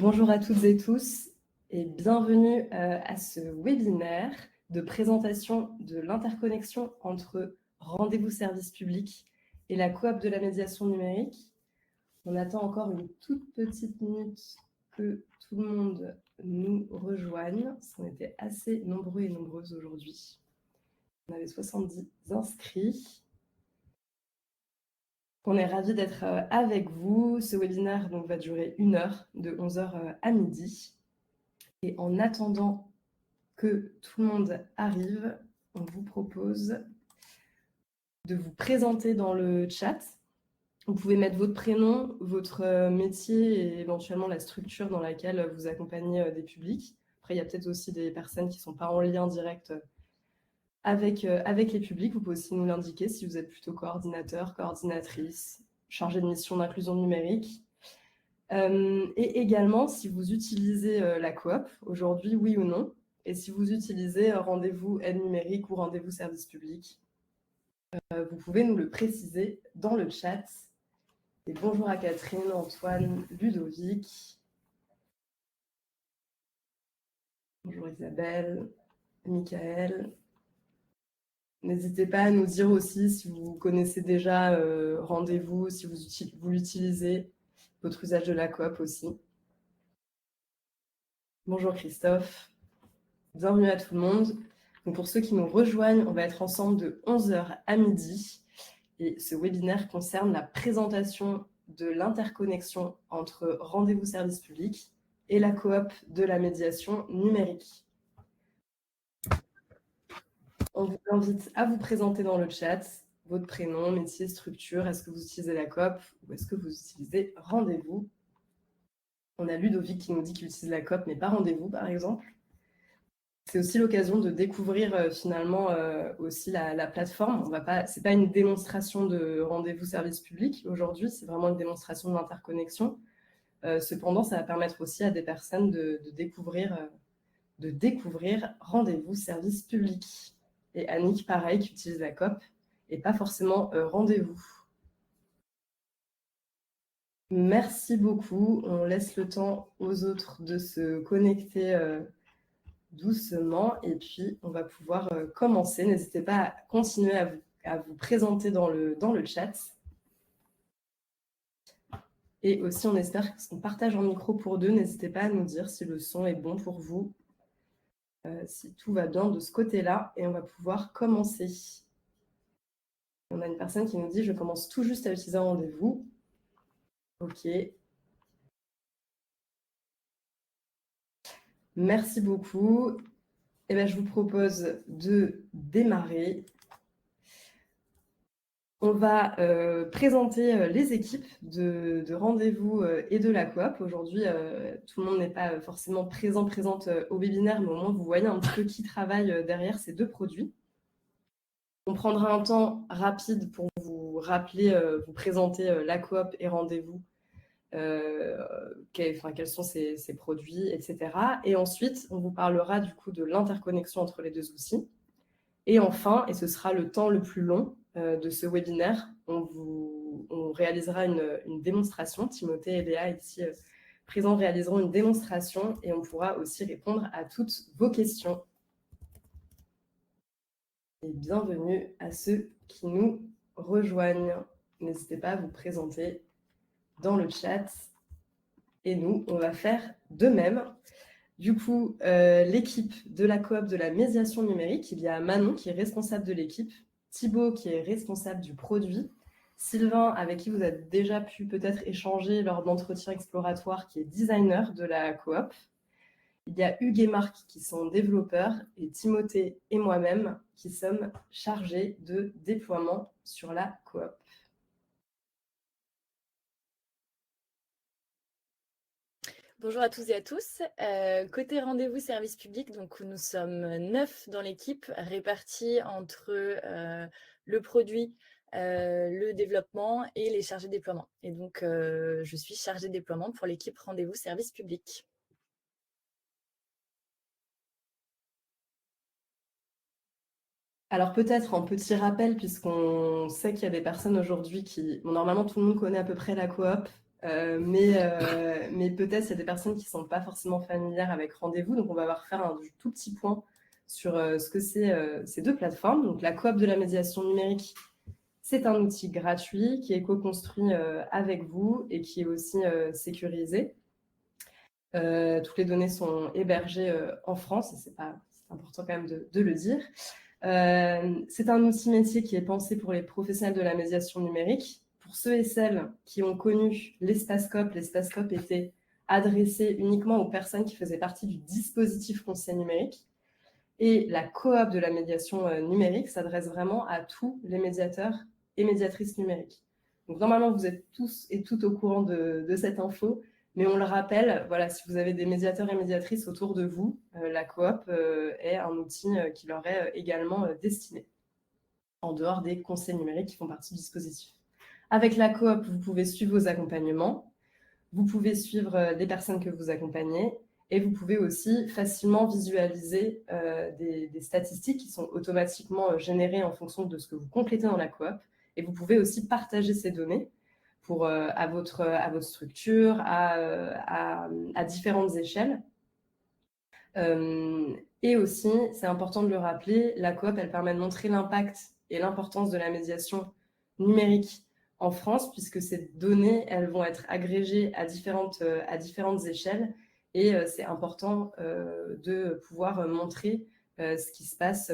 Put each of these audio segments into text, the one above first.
Bonjour à toutes et tous et bienvenue à ce webinaire de présentation de l'interconnexion entre Rendez-vous Service Public et la coop de la médiation numérique. On attend encore une toute petite minute que tout le monde nous rejoigne, parce qu'on était assez nombreux et nombreuses aujourd'hui. On avait 70 inscrits. On est ravis d'être avec vous. Ce webinaire donc, va durer 1 heure, de 11h à midi. Et en attendant que tout le monde arrive, on vous propose de vous présenter dans le chat. Vous pouvez mettre votre prénom, votre métier et éventuellement la structure dans laquelle vous accompagnez des publics. Après, il y a peut-être aussi des personnes qui ne sont pas en lien direct avec les publics. Vous pouvez aussi nous l'indiquer si vous êtes plutôt coordinateur, coordinatrice, chargé de mission d'inclusion numérique. Et également, si vous utilisez la coop, aujourd'hui, oui ou non, et si vous utilisez rendez-vous aide numérique ou rendez-vous service public, vous pouvez nous le préciser dans le chat. Et bonjour à Catherine, Antoine, Ludovic. Bonjour Isabelle, Michael. N'hésitez pas à nous dire aussi si vous connaissez déjà rendez-vous, si vous l'utilisez, votre usage de la coop aussi. Bonjour Christophe. Bienvenue à tout le monde. Donc pour ceux qui nous rejoignent, on va être ensemble de 11h à midi. Et ce webinaire concerne la présentation de l'interconnexion entre Rendez-vous Service Public et la coop de la médiation numérique. On vous invite à vous présenter dans le chat votre prénom, métier, structure. Est-ce que vous utilisez la coop ou est-ce que vous utilisez Rendez-vous? On a Ludovic qui nous dit qu'il utilise la coop mais pas Rendez-vous par exemple. C'est aussi l'occasion de découvrir finalement aussi la plateforme. Ce n'est pas une démonstration de rendez-vous service public aujourd'hui, c'est vraiment une démonstration de l'interconnexion. Cependant, ça va permettre aussi à des personnes de découvrir rendez-vous service public. Et Annick, pareil, qui utilise la COP, et pas forcément rendez-vous. Merci beaucoup. On laisse le temps aux autres de se connecter doucement et puis on va pouvoir commencer. N'hésitez pas à continuer à vous présenter dans le chat. Et aussi, on espère qu'on partage un micro pour deux. N'hésitez pas à nous dire si le son est bon pour vous, si tout va bien de ce côté-là. Et on va pouvoir commencer. On a une personne qui nous dit « Je commence tout juste à utiliser un rendez-vous ». OK. Merci beaucoup. Eh bien, je vous propose de démarrer. On va présenter les équipes de rendez-vous et de la coop. Aujourd'hui, tout le monde n'est pas forcément présente au webinaire, mais au moins vous voyez un petit peu qui travaille derrière ces deux produits. On prendra un temps rapide pour vous rappeler, vous présenter la coop et rendez-vous, quels sont ces produits, etc. Et ensuite, on vous parlera du coup de l'interconnexion entre les deux outils. Et enfin, et ce sera le temps le plus long de ce webinaire, on réalisera une démonstration. Timothée et Léa, ici présents, réaliseront une démonstration et on pourra aussi répondre à toutes vos questions. Et bienvenue à ceux qui nous rejoignent. N'hésitez pas à vous présenter dans le chat. Et nous, on va faire de même. Du coup, l'équipe de la coop de la médiation numérique, il y a Manon qui est responsable de l'équipe, Thibaut qui est responsable du produit, Sylvain avec qui vous avez déjà pu peut-être échanger lors d'entretiens exploratoires qui est designer de la coop. Il y a Hugues et Marc qui sont développeurs et Timothée et moi-même qui sommes chargés de déploiement sur la coop. Bonjour à tous et à tous. Côté rendez-vous service public, donc nous sommes 9 dans l'équipe, répartis entre le produit, le développement et les chargés de déploiement. Et donc, je suis chargée de déploiement pour l'équipe rendez-vous service public. Alors peut-être un petit rappel, puisqu'on sait qu'il y a des personnes aujourd'hui qui... Bon, normalement, tout le monde connaît à peu près la coop. Mais peut-être il y a des personnes qui ne sont pas forcément familières avec Rendez-vous, donc on va refaire un tout petit point sur ce que c'est ces deux plateformes. Donc la coop de la médiation numérique, c'est un outil gratuit qui est co-construit avec vous et qui est aussi sécurisé. Toutes les données sont hébergées en France, et c'est important quand même de le dire. C'est un outil métier qui est pensé pour les professionnels de la médiation numérique. Pour ceux et celles qui ont connu l'espace COP était adressé uniquement aux personnes qui faisaient partie du dispositif conseil numérique. Et la coop de la médiation numérique s'adresse vraiment à tous les médiateurs et médiatrices numériques. Donc normalement, vous êtes tous et toutes au courant de cette info, mais on le rappelle, voilà, si vous avez des médiateurs et médiatrices autour de vous, la coop est un outil qui leur est également destiné, en dehors des conseils numériques qui font partie du dispositif. Avec la coop, vous pouvez suivre vos accompagnements, vous pouvez suivre les personnes que vous accompagnez, et vous pouvez aussi facilement visualiser des statistiques qui sont automatiquement générées en fonction de ce que vous complétez dans la coop. Et vous pouvez aussi partager ces données à votre structure, à différentes échelles. Et aussi, c'est important de le rappeler, la coop, elle permet de montrer l'impact et l'importance de la médiation numérique en France, puisque ces données, elles vont être agrégées à différentes échelles. Et c'est important de pouvoir montrer ce qui se passe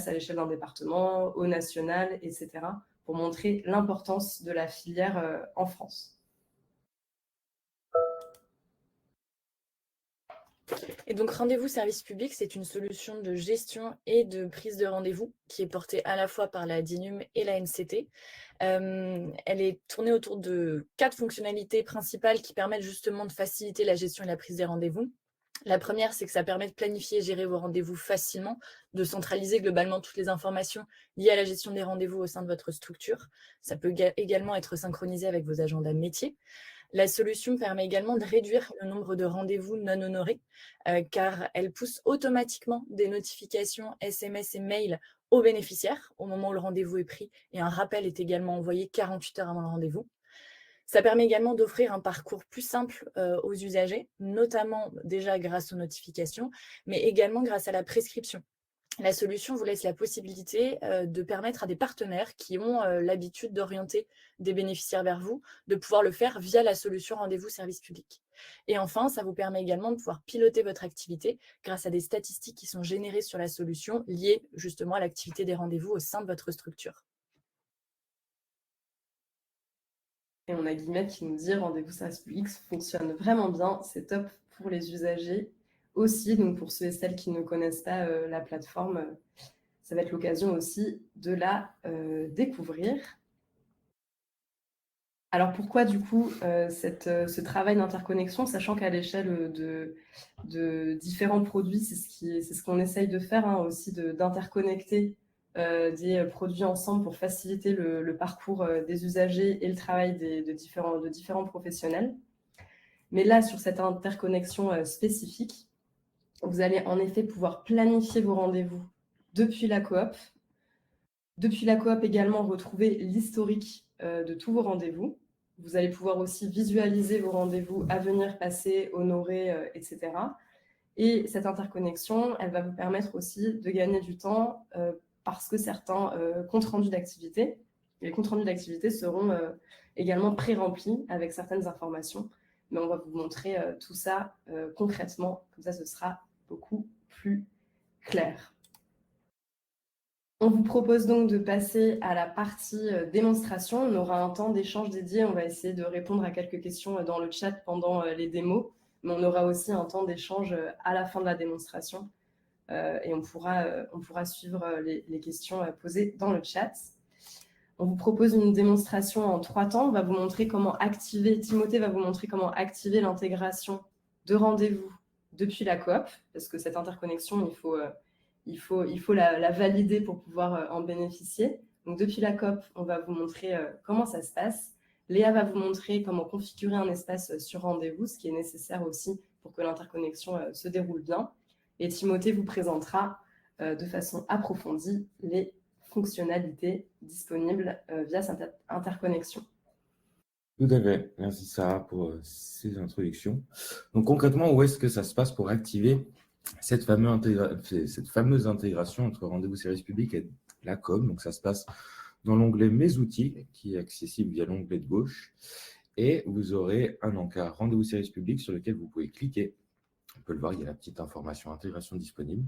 à l'échelle d'un département, au national, etc., pour montrer l'importance de la filière en France. Et donc, Rendez-vous Service Public, c'est une solution de gestion et de prise de rendez-vous qui est portée à la fois par la DINUM et la NCT. Elle est tournée autour de 4 fonctionnalités principales qui permettent justement de faciliter la gestion et la prise des rendez-vous. La première, c'est que ça permet de planifier et gérer vos rendez-vous facilement, de centraliser globalement toutes les informations liées à la gestion des rendez-vous au sein de votre structure. Ça peut également être synchronisé avec vos agendas métiers. La solution permet également de réduire le nombre de rendez-vous non honorés, car elle pousse automatiquement des notifications SMS et mails aux bénéficiaires au moment où le rendez-vous est pris, et un rappel est également envoyé 48 heures avant le rendez-vous. Ça permet également d'offrir un parcours plus simple aux usagers, notamment déjà grâce aux notifications, mais également grâce à la prescription. La solution vous laisse la possibilité de permettre à des partenaires qui ont l'habitude d'orienter des bénéficiaires vers vous, de pouvoir le faire via la solution Rendez-vous Service Public. Et enfin, ça vous permet également de pouvoir piloter votre activité grâce à des statistiques qui sont générées sur la solution liées justement à l'activité des rendez-vous au sein de votre structure. Et on a Guillemette qui nous dit Rendez-vous Service Public fonctionne vraiment bien, c'est top pour les usagers aussi. Donc pour ceux et celles qui ne connaissent pas la plateforme, ça va être l'occasion aussi de la découvrir. Alors pourquoi du coup ce travail d'interconnexion, sachant qu'à l'échelle de différents produits, c'est ce qu'on essaye de faire aussi, d'interconnecter des produits ensemble pour faciliter le parcours des usagers et le travail de différents professionnels. Mais là, sur cette interconnexion spécifique, vous allez en effet pouvoir planifier vos rendez-vous depuis la coop. Depuis la coop également, retrouver l'historique de tous vos rendez-vous. Vous allez pouvoir aussi visualiser vos rendez-vous à venir, passer, honorer, etc. Et cette interconnexion, elle va vous permettre aussi de gagner du temps parce que certains comptes rendus d'activité, les comptes rendus d'activité seront également pré-remplis avec certaines informations. Mais on va vous montrer tout ça concrètement, comme ça ce sera beaucoup plus clair. On vous propose donc de passer à la partie démonstration. On aura un temps d'échange dédié. On va essayer de répondre à quelques questions dans le chat pendant les démos, mais on aura aussi un temps d'échange à la fin de la démonstration et on pourra suivre les questions posées dans le chat. On vous propose une démonstration en 3 temps. On va vous montrer comment activer, Timothée va vous montrer comment activer l'intégration de rendez-vous depuis la coop, parce que cette interconnexion, il faut la valider pour pouvoir en bénéficier. Donc, depuis la coop, on va vous montrer comment ça se passe. Léa va vous montrer comment configurer un espace sur rendez-vous, ce qui est nécessaire aussi pour que l'interconnexion se déroule bien. Et Timothée vous présentera de façon approfondie les fonctionnalités disponibles via cette interconnexion. Tout à fait. Merci Sarah pour ces introductions. Donc concrètement, où est-ce que ça se passe pour activer cette fameuse intégration entre rendez-vous service public et la com? Donc ça se passe dans l'onglet Mes outils, qui est accessible via l'onglet de gauche. Et vous aurez un encart rendez-vous service public sur lequel vous pouvez cliquer. On peut le voir, il y a la petite information intégration disponible.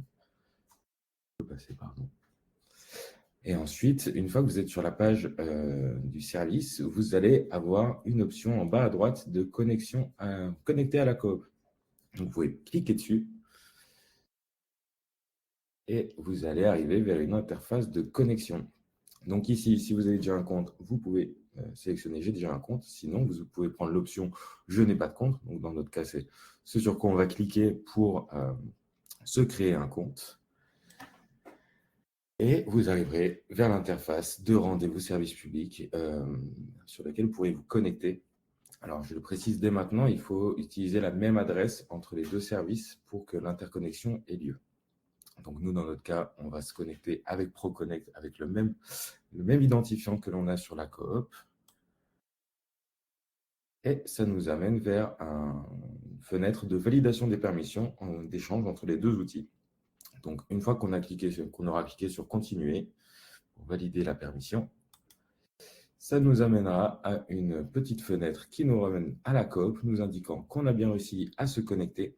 Je peux passer, pardon. Et ensuite, une fois que vous êtes sur la page du service, vous allez avoir une option en bas à droite de connexion connecter à la coop. Donc, vous pouvez cliquer dessus et vous allez arriver vers une interface de connexion. Donc ici, si vous avez déjà un compte, vous pouvez sélectionner j'ai déjà un compte. Sinon, vous pouvez prendre l'option je n'ai pas de compte. Donc dans notre cas, c'est ce sur quoi on va cliquer pour se créer un compte. Et vous arriverez vers l'interface de rendez-vous service public sur laquelle vous pourrez vous connecter. Alors, je le précise dès maintenant, il faut utiliser la même adresse entre les deux services pour que l'interconnexion ait lieu. Donc, nous, dans notre cas, on va se connecter avec ProConnect, avec le même identifiant que l'on a sur la coop. Et ça nous amène vers une fenêtre de validation des permissions d'échange entre les deux outils. Donc, une fois qu'on aura cliqué sur Continuer pour valider la permission, ça nous amènera à une petite fenêtre qui nous ramène à la coop, nous indiquant qu'on a bien réussi à se connecter.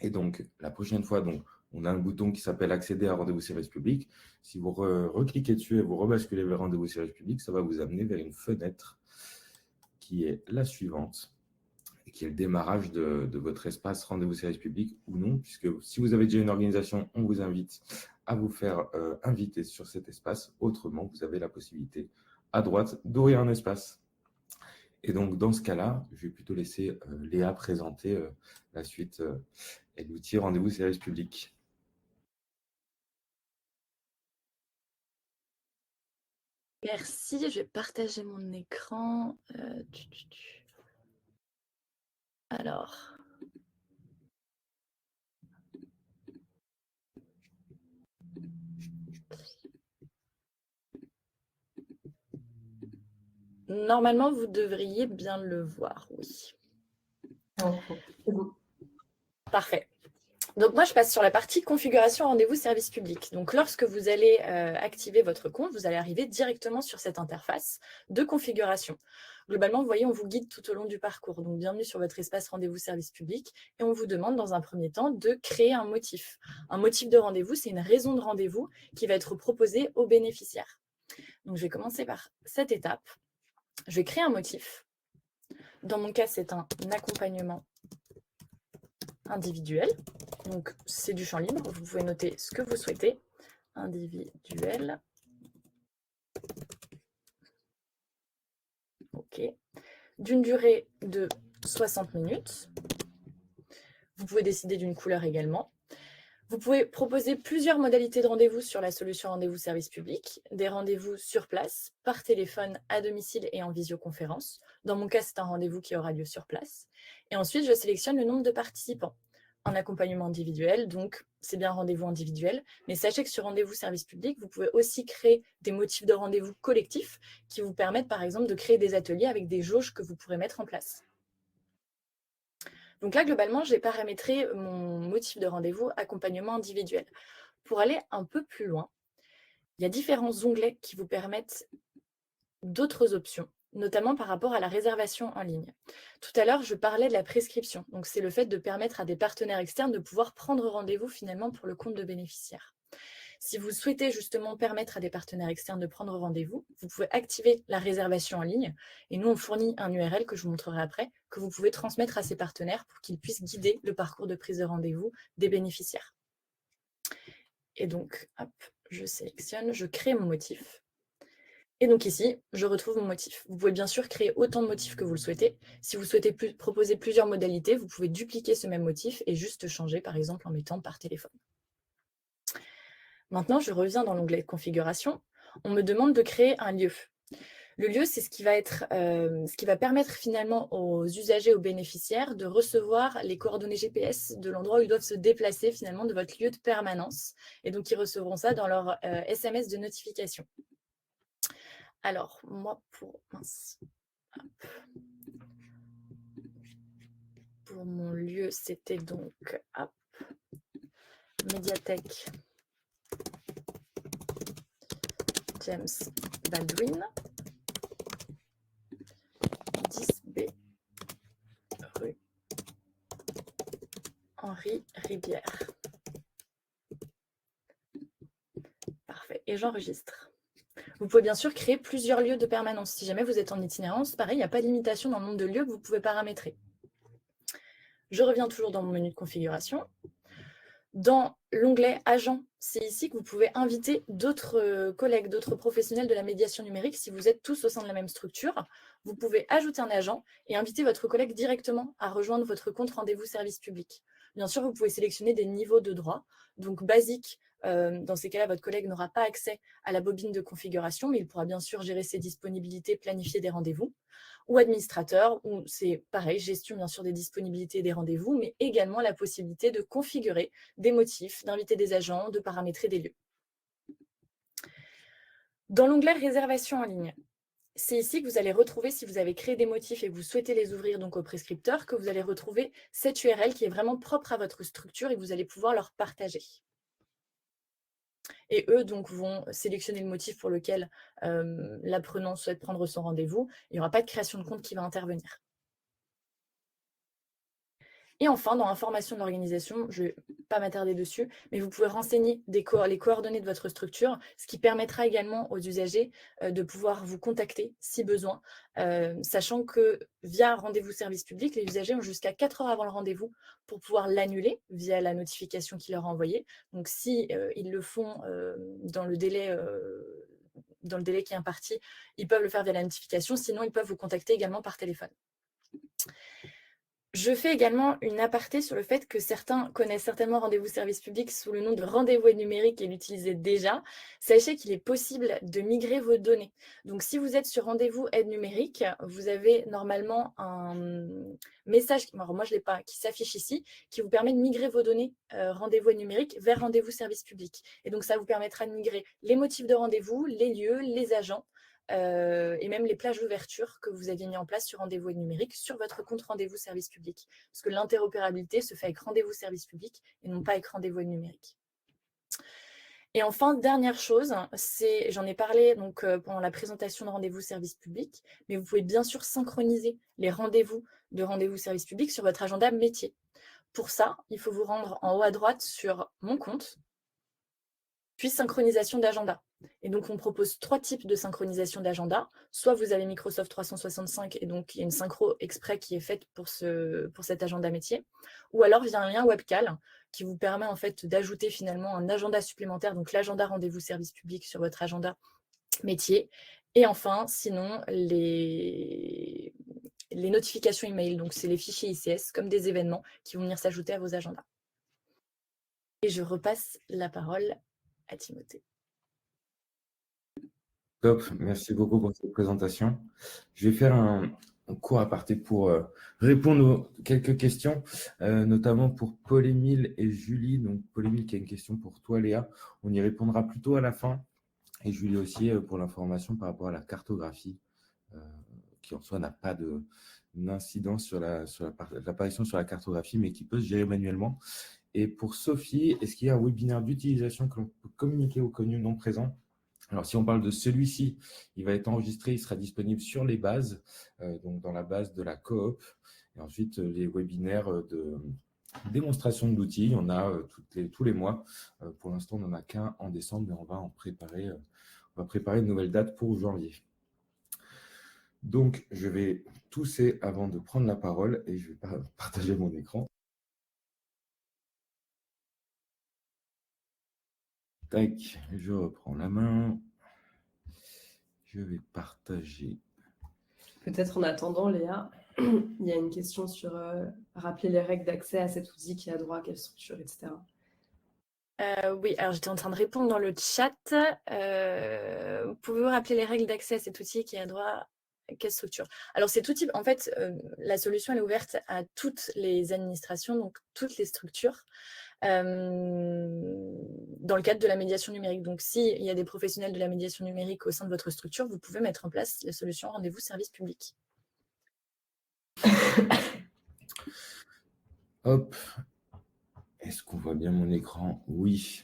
Et donc, la prochaine fois, on a un bouton qui s'appelle Accéder à rendez-vous service public. Si vous recliquez dessus et vous rebasculez vers rendez-vous service public, ça va vous amener vers une fenêtre qui est la suivante, et qui est le démarrage de votre espace rendez-vous service public ou non, puisque si vous avez déjà une organisation, on vous invite à vous faire inviter sur cet espace. Autrement, vous avez la possibilité à droite d'ouvrir un espace. Et donc, dans ce cas-là, je vais plutôt laisser Léa présenter la suite et l'outil rendez-vous service public. Merci, je vais partager mon écran. Alors. Normalement, vous devriez bien le voir, oui. C'est bon. Parfait. Donc moi, je passe sur la partie configuration rendez-vous service public. Donc lorsque vous allez activer votre compte, vous allez arriver directement sur cette interface de configuration. Globalement, vous voyez, on vous guide tout au long du parcours. Donc bienvenue sur votre espace rendez-vous service public et on vous demande dans un premier temps de créer un motif. Un motif de rendez-vous, c'est une raison de rendez-vous qui va être proposée aux bénéficiaires. Donc je vais commencer par cette étape. Je vais créer un motif. Dans mon cas, c'est un accompagnement individuel. Donc, c'est du champ libre. Vous pouvez noter ce que vous souhaitez. Individuel. OK. D'une durée de 60 minutes. Vous pouvez décider d'une couleur également. Vous pouvez proposer plusieurs modalités de rendez-vous sur la solution rendez-vous service public, des rendez-vous sur place, par téléphone, à domicile et en visioconférence. Dans mon cas, c'est un rendez-vous qui aura lieu sur place. Et ensuite, je sélectionne le nombre de participants. En accompagnement individuel, donc c'est bien rendez-vous individuel. Mais sachez que sur rendez-vous service public, vous pouvez aussi créer des motifs de rendez-vous collectifs qui vous permettent par exemple de créer des ateliers avec des jauges que vous pourrez mettre en place. Donc là, globalement, j'ai paramétré mon motif de rendez-vous accompagnement individuel. Pour aller un peu plus loin, il y a différents onglets qui vous permettent d'autres options, notamment par rapport à la réservation en ligne. Tout à l'heure, je parlais de la prescription. Donc, c'est le fait de permettre à des partenaires externes de pouvoir prendre rendez-vous finalement pour le compte de bénéficiaires. Si vous souhaitez justement permettre à des partenaires externes de prendre rendez-vous, vous pouvez activer la réservation en ligne. Et nous, on fournit un URL que je vous montrerai après, que vous pouvez transmettre à ces partenaires pour qu'ils puissent guider le parcours de prise de rendez-vous des bénéficiaires. Et donc, hop, je sélectionne, je crée mon motif. Et donc ici, je retrouve mon motif. Vous pouvez bien sûr créer autant de motifs que vous le souhaitez. Si vous souhaitez proposer plusieurs modalités, vous pouvez dupliquer ce même motif et juste changer, par exemple, en mettant par téléphone. Maintenant, je reviens dans l'onglet configuration. On me demande de créer un lieu. Le lieu, c'est ce qui va permettre finalement aux usagers, aux bénéficiaires de recevoir les coordonnées GPS de l'endroit où ils doivent se déplacer finalement de votre lieu de permanence. Et donc, ils recevront ça dans leur SMS de notification. Alors, moi, pour mon lieu, c'était donc médiathèque James Baldwin, 10B, rue Henri Ribière. Parfait, et j'enregistre. Vous pouvez bien sûr créer plusieurs lieux de permanence. Si jamais vous êtes en itinérance, pareil, il n'y a pas de limitation dans le nombre de lieux que vous pouvez paramétrer. Je reviens toujours dans mon menu de configuration. Dans l'onglet Agent, c'est ici que vous pouvez inviter d'autres collègues, d'autres professionnels de la médiation numérique. Si vous êtes tous au sein de la même structure, vous pouvez ajouter un agent et inviter votre collègue directement à rejoindre votre compte rendez-vous service public. Bien sûr, vous pouvez sélectionner des niveaux de droit. Donc, basique, dans ces cas-là, votre collègue n'aura pas accès à la bobine de configuration, mais il pourra bien sûr gérer ses disponibilités, planifier des rendez-vous. Ou administrateur, où c'est pareil, gestion bien sûr des disponibilités et des rendez-vous, mais également la possibilité de configurer des motifs, d'inviter des agents, de paramétrer des lieux. Dans l'onglet réservation en ligne, c'est ici que vous allez retrouver, si vous avez créé des motifs et que vous souhaitez les ouvrir donc au prescripteur, que vous allez retrouver cette URL qui est vraiment propre à votre structure et que vous allez pouvoir leur partager. Et eux donc vont sélectionner le motif pour lequel l'apprenant souhaite prendre son rendez-vous. Il n'y aura pas de création de compte qui va intervenir. Et enfin, dans information de l'organisation, je ne vais pas m'attarder dessus, mais vous pouvez renseigner les coordonnées de votre structure, ce qui permettra également aux usagers de pouvoir vous contacter si besoin, sachant que via rendez-vous service public, les usagers ont jusqu'à 4 heures avant le rendez-vous pour pouvoir l'annuler via la notification qui leur est envoyée. Donc, si ils le font dans le délai qui est imparti, ils peuvent le faire via la notification, sinon ils peuvent vous contacter également par téléphone. Je fais également une aparté sur le fait que certains connaissent certainement Rendez-vous Service Public sous le nom de Rendez-vous Aide Numérique et l'utilisaient déjà. Sachez qu'il est possible de migrer vos données. Donc, si vous êtes sur Rendez-vous Aide Numérique, vous avez normalement un message, alors moi je ne l'ai pas, qui s'affiche ici, qui vous permet de migrer vos données Rendez-vous Aide Numérique vers Rendez-vous Service Public. Et donc, ça vous permettra de migrer les motifs de rendez-vous, les lieux, les agents, et même les plages d'ouverture que vous aviez mis en place sur Rendez-vous Aide Numérique sur votre compte Rendez-vous Service Public. Parce que l'interopérabilité se fait avec Rendez-vous Service Public et non pas avec Rendez-vous Aide Numérique. Et enfin, dernière chose, j'en ai parlé donc, pendant la présentation de Rendez-vous Service Public, mais vous pouvez bien sûr synchroniser les rendez-vous de Rendez-vous Service Public sur votre agenda métier. Pour ça, il faut vous rendre en haut à droite sur Mon compte, puis synchronisation d'agenda. Et donc, on propose 3 types de synchronisation d'agenda. Soit vous avez Microsoft 365 et donc il y a une synchro exprès qui est faite pour cet agenda métier. Ou alors, il y a un lien Webcal qui vous permet en fait d'ajouter finalement un agenda supplémentaire, donc l'agenda rendez-vous service public sur votre agenda métier. Et enfin, sinon, les notifications email, donc c'est les fichiers ICS comme des événements qui vont venir s'ajouter à vos agendas. Et je repasse la parole à Timothée. Top, merci beaucoup pour cette présentation. Je vais faire un court aparté pour répondre aux quelques questions, notamment pour Paul-Émile et Julie. Donc, Paul-Émile qui a une question pour toi, Léa. On y répondra plutôt à la fin. Et Julie aussi pour l'information par rapport à la cartographie, qui en soi n'a pas d'incidence sur l'apparition sur la cartographie, mais qui peut se gérer manuellement. Et pour Sophie, est-ce qu'il y a un webinaire d'utilisation que l'on peut communiquer aux connus non présents ? Alors, si on parle de celui-ci, il va être enregistré, il sera disponible sur les bases, donc dans la base de la coop. Et ensuite, les webinaires de démonstration de l'outil, il y en a tous les mois. Pour l'instant, on n'en a qu'un en décembre, mais on va préparer une nouvelle date pour janvier. Donc, je vais tousser avant de prendre la parole et je vais partager mon écran. Tac, je reprends la main. Je vais partager. Peut-être en attendant, Léa, il y a une question sur rappeler les règles d'accès à cet outil qui a droit à quelle structure, etc. Oui, alors j'étais en train de répondre dans le chat. Pouvez-vous rappeler les règles d'accès à cet outil qui a droit à quelle structure? Alors cet outil, en fait, la solution elle est ouverte à toutes les administrations, donc toutes les structures, dans le cadre de la médiation numérique. Donc s'il y a des professionnels de la médiation numérique au sein de votre structure, vous pouvez mettre en place la solution Rendez-vous Service Public. Hop, est-ce qu'on voit bien mon écran? Oui.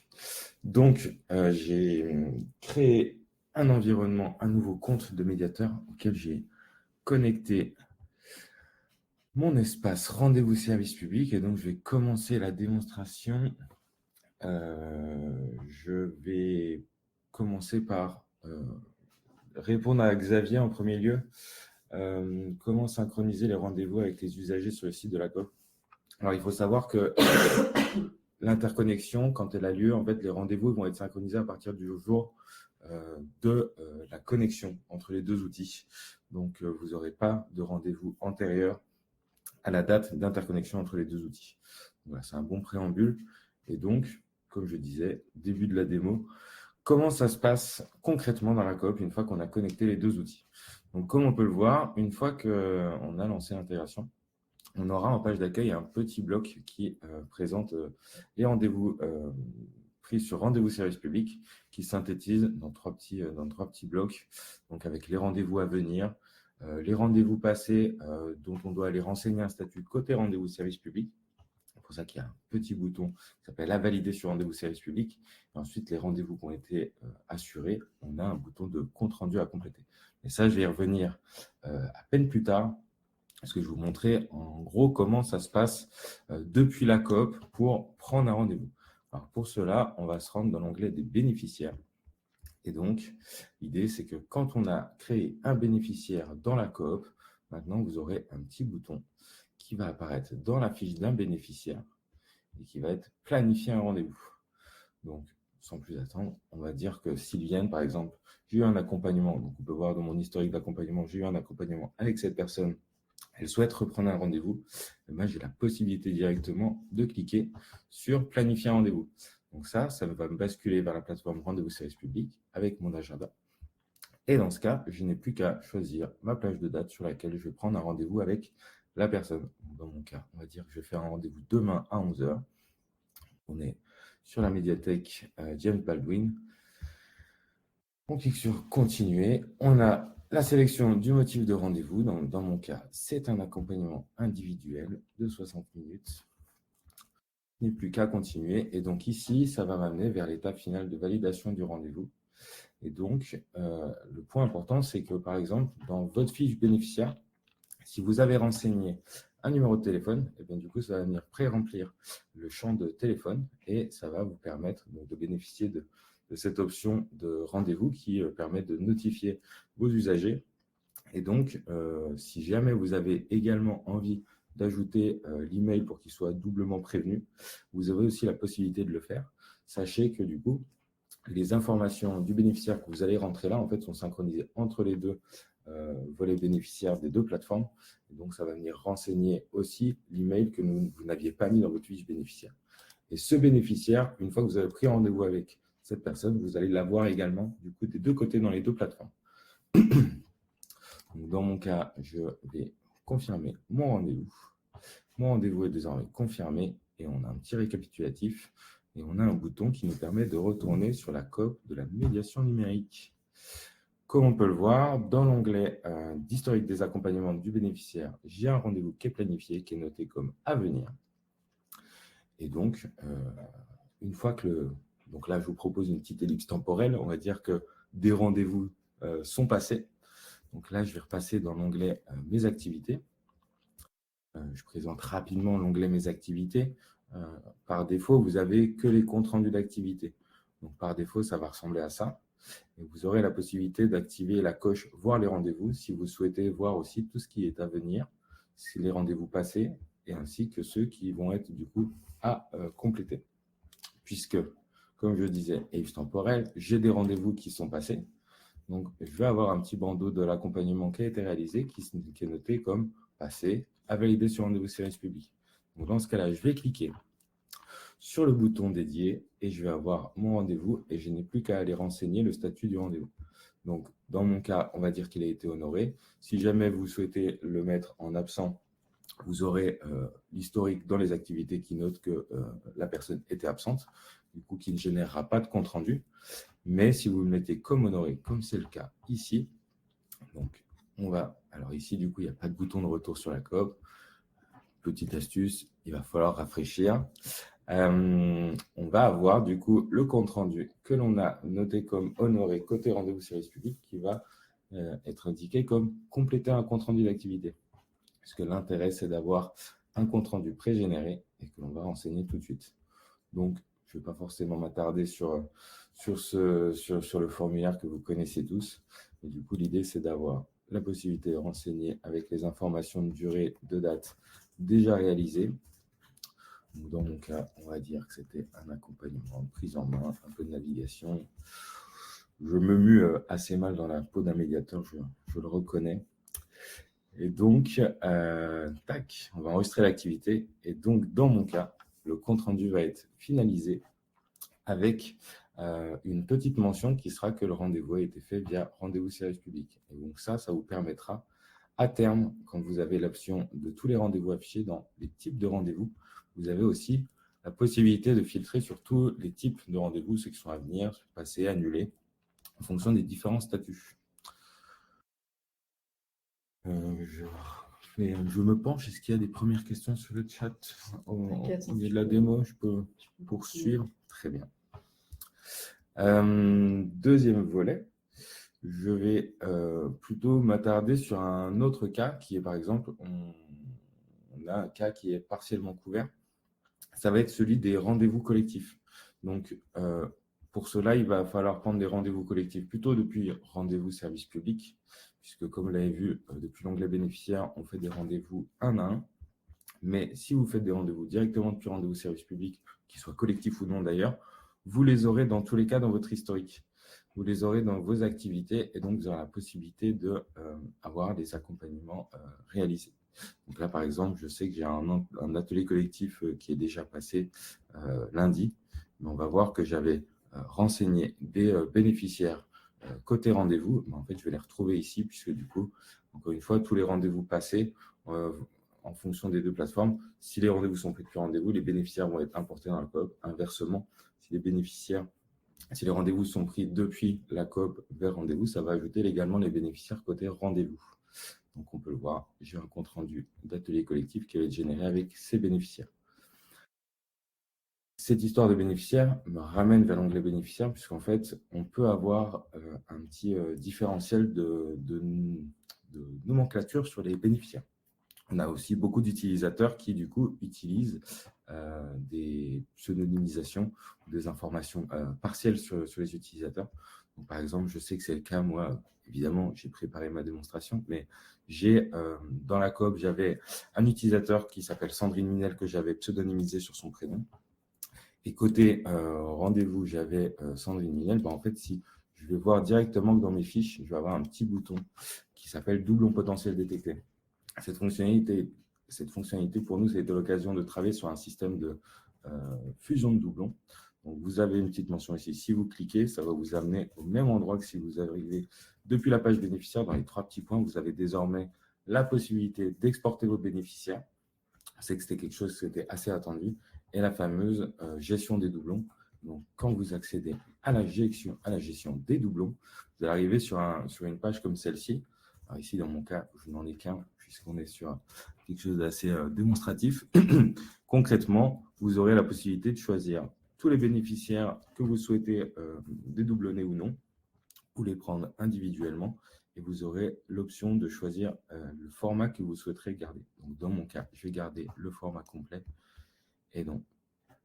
Donc, j'ai créé un environnement, un nouveau compte de médiateur auquel j'ai connecté mon espace rendez-vous service public. Et donc, je vais commencer la démonstration. Je vais commencer par répondre à Xavier en premier lieu. Comment synchroniser les rendez-vous avec les usagers sur le site de la COP? Alors, il faut savoir que l'interconnexion, quand elle a lieu, en fait, les rendez-vous vont être synchronisés à partir du jour de la connexion entre les deux outils. Donc, vous n'aurez pas de rendez-vous antérieur à la date d'interconnexion entre les deux outils. Voilà, c'est un bon préambule. Et donc, comme je disais, début de la démo, comment ça se passe concrètement dans la coop une fois qu'on a connecté les deux outils? Donc, comme on peut le voir, une fois qu'on a lancé l'intégration, on aura en page d'accueil un petit bloc qui présente les rendez-vous pris sur rendez-vous service public qui synthétise dans trois petits blocs, donc avec les rendez-vous à venir, les rendez-vous passés dont on doit aller renseigner un statut côté rendez-vous service public. C'est pour ça qu'il y a un petit bouton qui s'appelle « À valider sur rendez-vous service public ». Et ensuite, les rendez-vous qui ont été assurés, on a un bouton de compte rendu à compléter. Et ça, je vais y revenir à peine plus tard, parce que je vais vous montrer en gros comment ça se passe depuis la coop pour prendre un rendez-vous. Alors pour cela, on va se rendre dans l'onglet des bénéficiaires. Et donc, l'idée, c'est que quand on a créé un bénéficiaire dans la coop, maintenant, vous aurez un petit bouton qui va apparaître dans la fiche d'un bénéficiaire et qui va être planifier un rendez-vous. Donc, sans plus attendre, on va dire que Sylviane, par exemple, j'ai eu un accompagnement. Donc, on peut voir dans mon historique d'accompagnement, j'ai eu un accompagnement avec cette personne. Elle souhaite reprendre un rendez-vous. Moi, j'ai la possibilité directement de cliquer sur planifier un rendez-vous. Donc ça va me basculer vers la plateforme rendez-vous service public avec mon agenda. Et dans ce cas, je n'ai plus qu'à choisir ma plage de date sur laquelle je vais prendre un rendez-vous avec la personne. Dans mon cas, on va dire que je vais faire un rendez-vous demain à 11h. On est sur la médiathèque James Baldwin. On clique sur continuer. On a la sélection du motif de rendez-vous. Dans mon cas, c'est un accompagnement individuel de 60 minutes. Il n'est plus qu'à continuer. Et donc ici, ça va m'amener vers l'étape finale de validation du rendez-vous. Et donc, le point important, c'est que, par exemple, dans votre fiche bénéficiaire, si vous avez renseigné un numéro de téléphone, et bien, du coup, ça va venir pré-remplir le champ de téléphone et ça va vous permettre de bénéficier de cette option de rendez-vous qui permet de notifier vos usagers. Et donc, si jamais vous avez également envie d'ajouter l'email pour qu'il soit doublement prévenu, vous avez aussi la possibilité de le faire. Sachez que du coup, les informations du bénéficiaire que vous allez rentrer là, en fait, sont synchronisées entre les deux volets bénéficiaires des deux plateformes. Et donc, ça va venir renseigner aussi l'email que vous n'aviez pas mis dans votre fiche bénéficiaire. Et ce bénéficiaire, une fois que vous avez pris rendez-vous avec cette personne, vous allez l'avoir également du coup des deux côtés dans les deux plateformes. Donc, dans mon cas, je vais confirmer mon rendez-vous. Mon rendez-vous est désormais confirmé et on a un petit récapitulatif et on a un bouton qui nous permet de retourner sur la coop de la médiation numérique. Comme on peut le voir, dans l'onglet d'historique des accompagnements du bénéficiaire, j'ai un rendez-vous qui est planifié, qui est noté comme à venir. Et donc, une fois que donc là, je vous propose une petite ellipse temporelle, on va dire que des rendez-vous sont passés. Donc là, je vais repasser dans l'onglet mes activités. Je présente rapidement l'onglet mes activités. Par défaut, vous n'avez que les comptes rendus d'activité. Donc, par défaut, ça va ressembler à ça. Et vous aurez la possibilité d'activer la coche « Voir les rendez-vous » si vous souhaitez voir aussi tout ce qui est à venir, c'est les rendez-vous passés, et ainsi que ceux qui vont être du coup à compléter. Puisque, comme je disais, ellipse temporelle, j'ai des rendez-vous qui sont passés. Donc, je vais avoir un petit bandeau de l'accompagnement qui a été réalisé, qui est noté comme « Passé » à valider sur rendez-vous service public. Donc, dans ce cas-là, je vais cliquer sur le bouton dédié et je vais avoir mon rendez-vous et je n'ai plus qu'à aller renseigner le statut du rendez-vous. Donc, dans mon cas, on va dire qu'il a été honoré. Si jamais vous souhaitez le mettre en absent, vous aurez l'historique dans les activités qui note que la personne était absente, du coup, qui ne générera pas de compte rendu. Mais si vous le mettez comme honoré, comme c'est le cas ici, donc on va, alors ici, du coup, il n'y a pas de bouton de retour sur la coop. Petite astuce, il va falloir rafraîchir. On va avoir du coup le compte-rendu que l'on a noté comme honoré côté rendez-vous service public qui va être indiqué comme compléter un compte-rendu d'activité. Parce que l'intérêt, c'est d'avoir un compte-rendu pré-généré et que l'on va renseigner tout de suite. Donc, je ne vais pas forcément m'attarder sur le formulaire que vous connaissez tous. Et du coup, l'idée, c'est d'avoir la possibilité de renseigner avec les informations de durée, de date déjà réalisées. Donc, dans mon cas, on va dire que c'était un accompagnement, une prise en main, un peu de navigation. Je me mue assez mal dans la peau d'un médiateur, je le reconnais. Et donc, tac, on va enregistrer l'activité. Et donc, dans mon cas, le compte-rendu va être finalisé avec une petite mention qui sera que le rendez-vous a été fait via rendez-vous service public. Et donc ça vous permettra à terme, quand vous avez l'option de tous les rendez-vous affichés dans les types de rendez-vous, vous avez aussi la possibilité de filtrer sur tous les types de rendez-vous, ceux qui sont à venir, passés, annulés, en fonction des différents statuts. Je me penche. Est-ce qu'il y a des premières questions sur le chat au milieu de la démo? Je peux poursuivre. Très bien. Deuxième volet, je vais plutôt m'attarder sur un autre cas qui est, par exemple, on a un cas qui est partiellement couvert. Ça va être celui des rendez-vous collectifs. Donc, pour cela, il va falloir prendre des rendez-vous collectifs plutôt depuis rendez-vous service public, puisque comme vous l'avez vu, depuis l'onglet bénéficiaire, on fait des rendez-vous un à un. Mais si vous faites des rendez-vous directement depuis rendez-vous service public, qu'ils soient collectifs ou non d'ailleurs, vous les aurez dans tous les cas dans votre historique. Vous les aurez dans vos activités et donc vous aurez la possibilité d'avoir des accompagnements réalisés. Donc là, par exemple, je sais que j'ai un atelier collectif qui est déjà passé lundi, mais on va voir que j'avais renseigné des bénéficiaires côté rendez-vous. Mais en fait, je vais les retrouver ici puisque du coup, encore une fois, tous les rendez-vous passés, en fonction des deux plateformes, si les rendez-vous sont pris depuis rendez-vous, les bénéficiaires vont être importés dans la coop. Inversement, si les rendez-vous sont pris depuis la coop vers rendez-vous, ça va ajouter également les bénéficiaires côté rendez-vous. Donc, on peut le voir, j'ai un compte rendu d'atelier collectif qui va être généré avec ces bénéficiaires. Cette histoire de bénéficiaires me ramène vers l'onglet bénéficiaire, puisqu'en fait, on peut avoir un petit différentiel de nomenclature sur les bénéficiaires. On a aussi beaucoup d'utilisateurs qui, du coup, utilisent des pseudonymisations, des informations partielles sur les utilisateurs. Donc, par exemple, je sais que c'est le cas, moi, évidemment, j'ai préparé ma démonstration, mais dans la coop, j'avais un utilisateur qui s'appelle Sandrine Minel que j'avais pseudonymisé sur son prénom. Et côté rendez-vous, j'avais Sandrine Minel. En fait, si je vais voir directement que dans mes fiches, je vais avoir un petit bouton qui s'appelle doublon potentiel détecté. Cette fonctionnalité, pour nous, c'était l'occasion de travailler sur un système de fusion de doublons. Donc, vous avez une petite mention ici. Si vous cliquez, ça va vous amener au même endroit que si vous arrivez depuis la page bénéficiaire. Dans les 3 petits points, vous avez désormais la possibilité d'exporter vos bénéficiaires. C'est que c'était quelque chose qui était assez attendu. Et la fameuse gestion des doublons. Donc, quand vous accédez à la gestion des doublons, vous allez arriver sur une page comme celle-ci. Alors ici, dans mon cas, je n'en ai qu'un, puisqu'on est sur quelque chose d'assez démonstratif. Concrètement, vous aurez la possibilité de choisir tous les bénéficiaires que vous souhaitez dédoublonner ou non, ou les prendre individuellement, et vous aurez l'option de choisir le format que vous souhaiterez garder. Donc, dans mon cas, je vais garder le format complet. Et donc,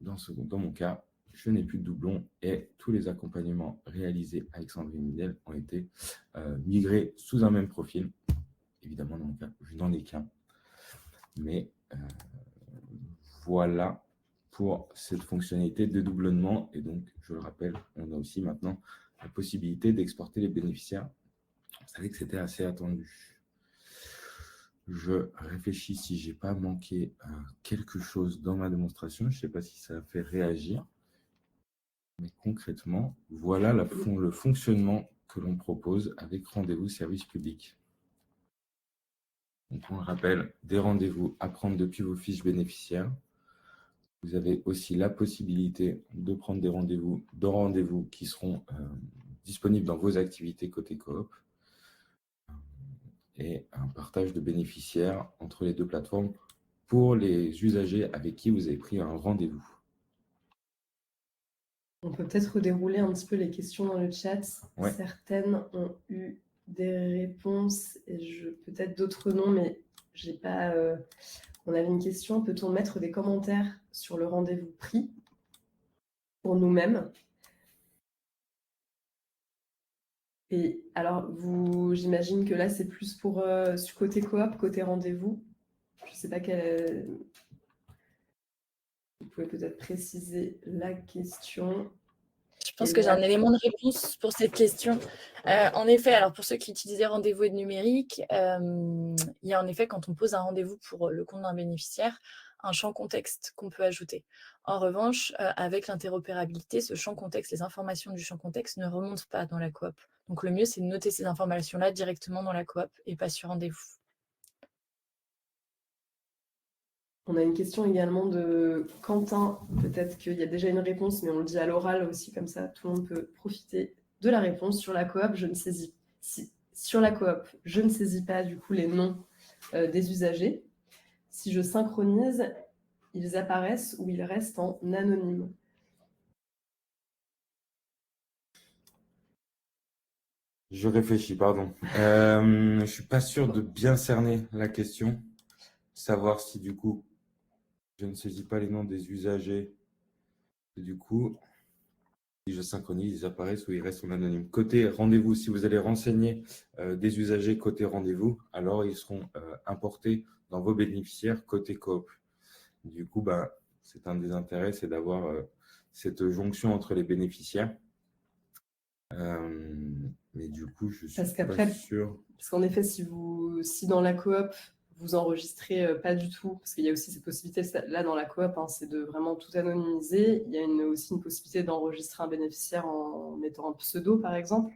dans mon cas, je n'ai plus de doublons et tous les accompagnements réalisés avec Sandrine Minel ont été migrés sous un même profil. Évidemment, dans mon cas, je n'en ai qu'un. Mais voilà pour cette fonctionnalité de doublonnement. Et donc, je le rappelle, on a aussi maintenant la possibilité d'exporter les bénéficiaires. Vous savez que c'était assez attendu. Je réfléchis si je n'ai pas manqué quelque chose dans ma démonstration. Je ne sais pas si ça a fait réagir. Mais concrètement, voilà le fonctionnement que l'on propose avec rendez-vous service public. Donc, on le rappelle, des rendez-vous à prendre depuis vos fiches bénéficiaires. Vous avez aussi la possibilité de prendre des rendez-vous qui seront disponibles dans vos activités côté coop. Et un partage de bénéficiaires entre les deux plateformes pour les usagers avec qui vous avez pris un rendez-vous. On peut peut-être redérouler un petit peu les questions dans le chat. Ouais. Certaines ont eu des réponses et peut-être d'autres non, mais j'ai pas. On avait une question, peut-on mettre des commentaires sur le rendez-vous pris pour nous-mêmes? Et alors, j'imagine que là, c'est plus pour côté coop, côté rendez-vous. Je ne sais pas quel. Vous pouvez peut-être préciser la question. Je pense que j'ai un élément de réponse pour cette question. En effet, alors pour ceux qui utilisaient rendez-vous et numérique, il y a en effet, quand on pose un rendez-vous pour le compte d'un bénéficiaire, un champ contexte qu'on peut ajouter. En revanche, avec l'interopérabilité, ce champ contexte, les informations du champ contexte ne remontent pas dans la coop. Donc le mieux, c'est de noter ces informations-là directement dans la coop et pas sur rendez-vous. On a une question également de Quentin. Peut-être qu'il y a déjà une réponse, mais on le dit à l'oral aussi, comme ça, tout le monde peut profiter de la réponse. Sur la coop, je ne saisis pas du coup les noms des usagers. Si je synchronise, ils apparaissent ou ils restent en anonyme. Je réfléchis, pardon. Je ne suis pas sûr de bien cerner la question. Savoir si du coup, je ne saisis pas les noms des usagers. Et du coup, si je synchronise, ils apparaissent ou ils restent en anonyme. Côté rendez-vous, si vous allez renseigner des usagers côté rendez-vous, alors ils seront importés dans vos bénéficiaires côté coop. Du coup, c'est un des intérêts, c'est d'avoir cette jonction entre les bénéficiaires. Mais du coup, je suis pas sûr. Parce qu'en effet, si dans la coop, vous enregistrez pas du tout, parce qu'il y a aussi cette possibilité, là dans la coop, c'est de vraiment tout anonymiser. Il y a aussi une possibilité d'enregistrer un bénéficiaire en mettant un pseudo, par exemple.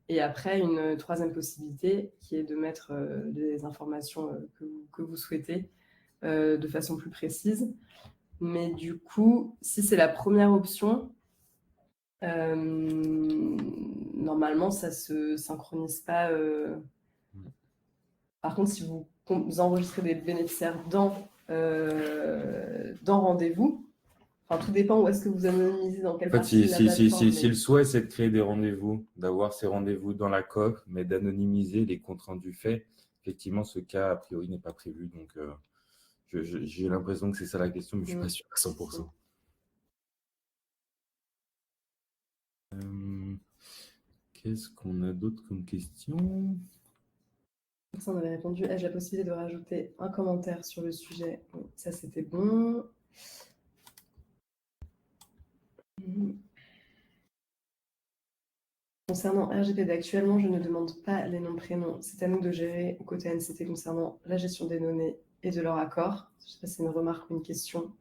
Et après, une troisième possibilité qui est de mettre des informations que vous souhaitez de façon plus précise. Mais du coup, si c'est la première option, normalement, ça ne se synchronise pas. Par contre, si vous enregistrez des bénéficiaires dans rendez-vous, tout dépend où est-ce que vous anonymisez, dans quelle partie de la plateforme. Si le souhait, c'est de créer des rendez-vous, d'avoir ces rendez-vous dans la coop, mais d'anonymiser les comptes rendus faits, effectivement, ce cas, a priori, n'est pas prévu. Donc, j'ai l'impression que c'est ça la question, mais je ne suis pas sûr à 100%. Qu'est-ce qu'on a d'autre comme question? Ça, on avait répondu. Ai-je la possibilité de rajouter un commentaire sur le sujet? Ça, c'était bon. Concernant RGPD, actuellement, je ne demande pas les noms prénoms. C'est à nous de gérer au côté NCT concernant la gestion des données et de leur accord. Je ne sais pas si c'est une remarque ou une question.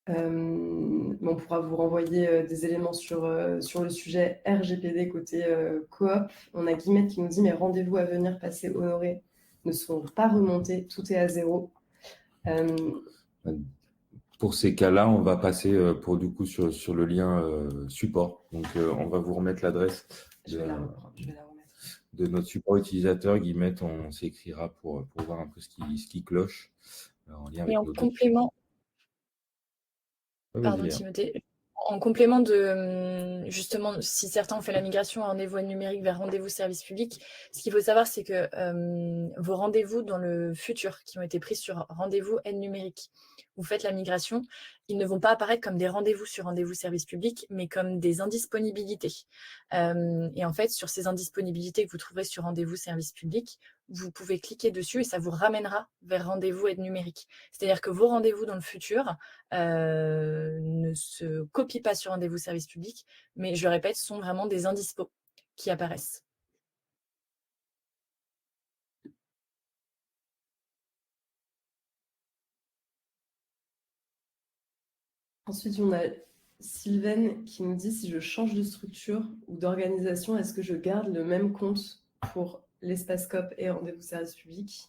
On pourra vous renvoyer des éléments sur le sujet RGPD côté coop. On a Guillemette qui nous dit « Mes rendez-vous à venir passer honorés ne sont pas remontés, tout est à zéro. » Pour ces cas-là, on va passer sur le lien support. Donc, on va vous remettre l'adresse de notre support utilisateur. Guillemette, on s'écrira pour voir un peu ce qui cloche en lien avec Et en complément, pardon Timothée, en complément de justement, si certains ont fait la migration en rendez-vous numérique vers rendez-vous service public, ce qu'il faut savoir, c'est que vos rendez-vous dans le futur qui ont été pris sur rendez-vous aide numérique, vous faites la migration, ils ne vont pas apparaître comme des rendez-vous sur rendez-vous service public, mais comme des indisponibilités. Et en fait, sur ces indisponibilités que vous trouverez sur rendez-vous service public, vous pouvez cliquer dessus et ça vous ramènera vers rendez-vous aide numérique. C'est-à-dire que vos rendez-vous dans le futur ne se copient pas sur rendez-vous service public, mais je répète, sont vraiment des indispos qui apparaissent. Ensuite, on a Sylvaine qui nous dit « Si je change de structure ou d'organisation, est-ce que je garde le même compte pour l'espace COP et rendez-vous service public ?»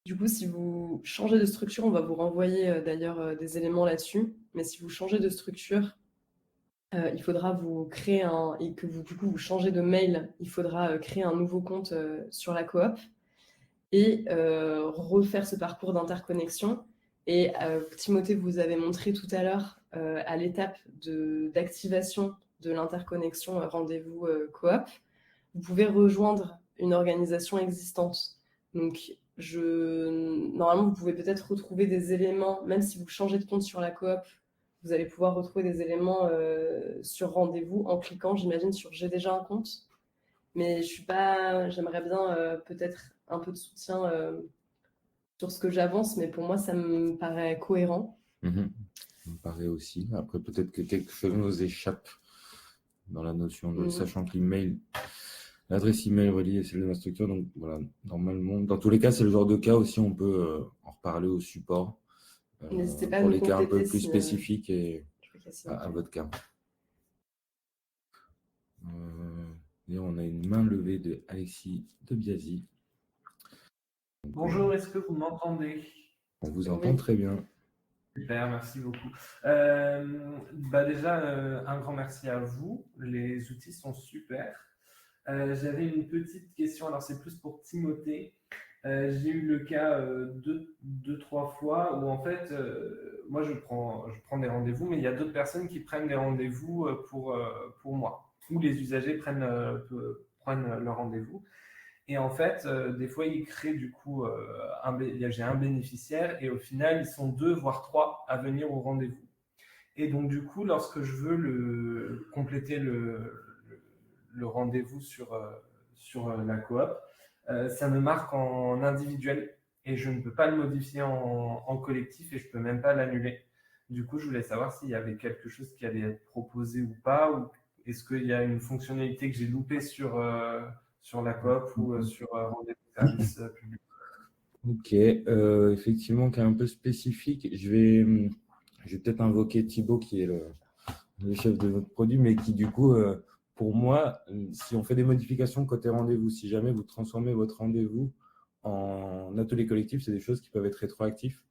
Du coup, si vous changez de structure, on va vous renvoyer d'ailleurs des éléments là-dessus. Mais si vous changez de structure, il faudra vous créer et que vous changez de mail, il faudra créer un nouveau compte sur la coop. et refaire ce parcours d'interconnexion. Et Timothée vous avez montré tout à l'heure à l'étape d'activation de l'interconnexion rendez-vous coop, vous pouvez rejoindre une organisation existante. Donc, normalement, vous pouvez peut-être retrouver des éléments, même si vous changez de compte sur la coop, vous allez pouvoir retrouver des éléments sur rendez-vous en cliquant, j'imagine, sur j'ai déjà un compte. Mais j'aimerais bien peut-être un peu de soutien sur ce que j'avance, mais pour moi, ça me paraît cohérent. Ça me paraît aussi. Après, peut-être que quelque chose nous échappe dans la notion de sachant que l'adresse email reliée est celle de ma structure. Donc voilà, normalement, dans tous les cas, c'est le genre de cas aussi, on peut en reparler au support. N'hésitez pas à pour nous les cas un peu compléter plus si, spécifiques et à à votre cas. Et on a une main levée de Alexis de Biasi. Bonjour, est-ce que vous m'entendez? On vous entend très bien. Super, merci beaucoup. Déjà, un grand merci à vous. Les outils sont super. J'avais une petite question, alors c'est plus pour Timothée. J'ai eu le cas deux, trois fois où en fait, moi je prends des rendez-vous, mais il y a d'autres personnes qui prennent des rendez-vous pour moi, ou les usagers prennent leur rendez-vous. Et en fait, des fois, ils créent du coup, j'ai un bénéficiaire et au final, ils sont 2 voire 3 à venir au rendez-vous. Et donc, du coup, lorsque je veux compléter le rendez-vous sur la coop, ça me marque en individuel et je ne peux pas le modifier en collectif et je ne peux même pas l'annuler. Du coup, je voulais savoir s'il y avait quelque chose qui allait être proposé ou pas, ou est-ce qu'il y a une fonctionnalité que j'ai loupée sur la coop ou sur rendez-vous service public. Ok, effectivement, qui est un peu spécifique. Je vais peut-être invoquer Thibaut, qui est le chef de notre produit, mais qui du coup, pour moi, si on fait des modifications côté rendez-vous, si jamais vous transformez votre rendez-vous en atelier collectif, c'est des choses qui peuvent être rétroactives,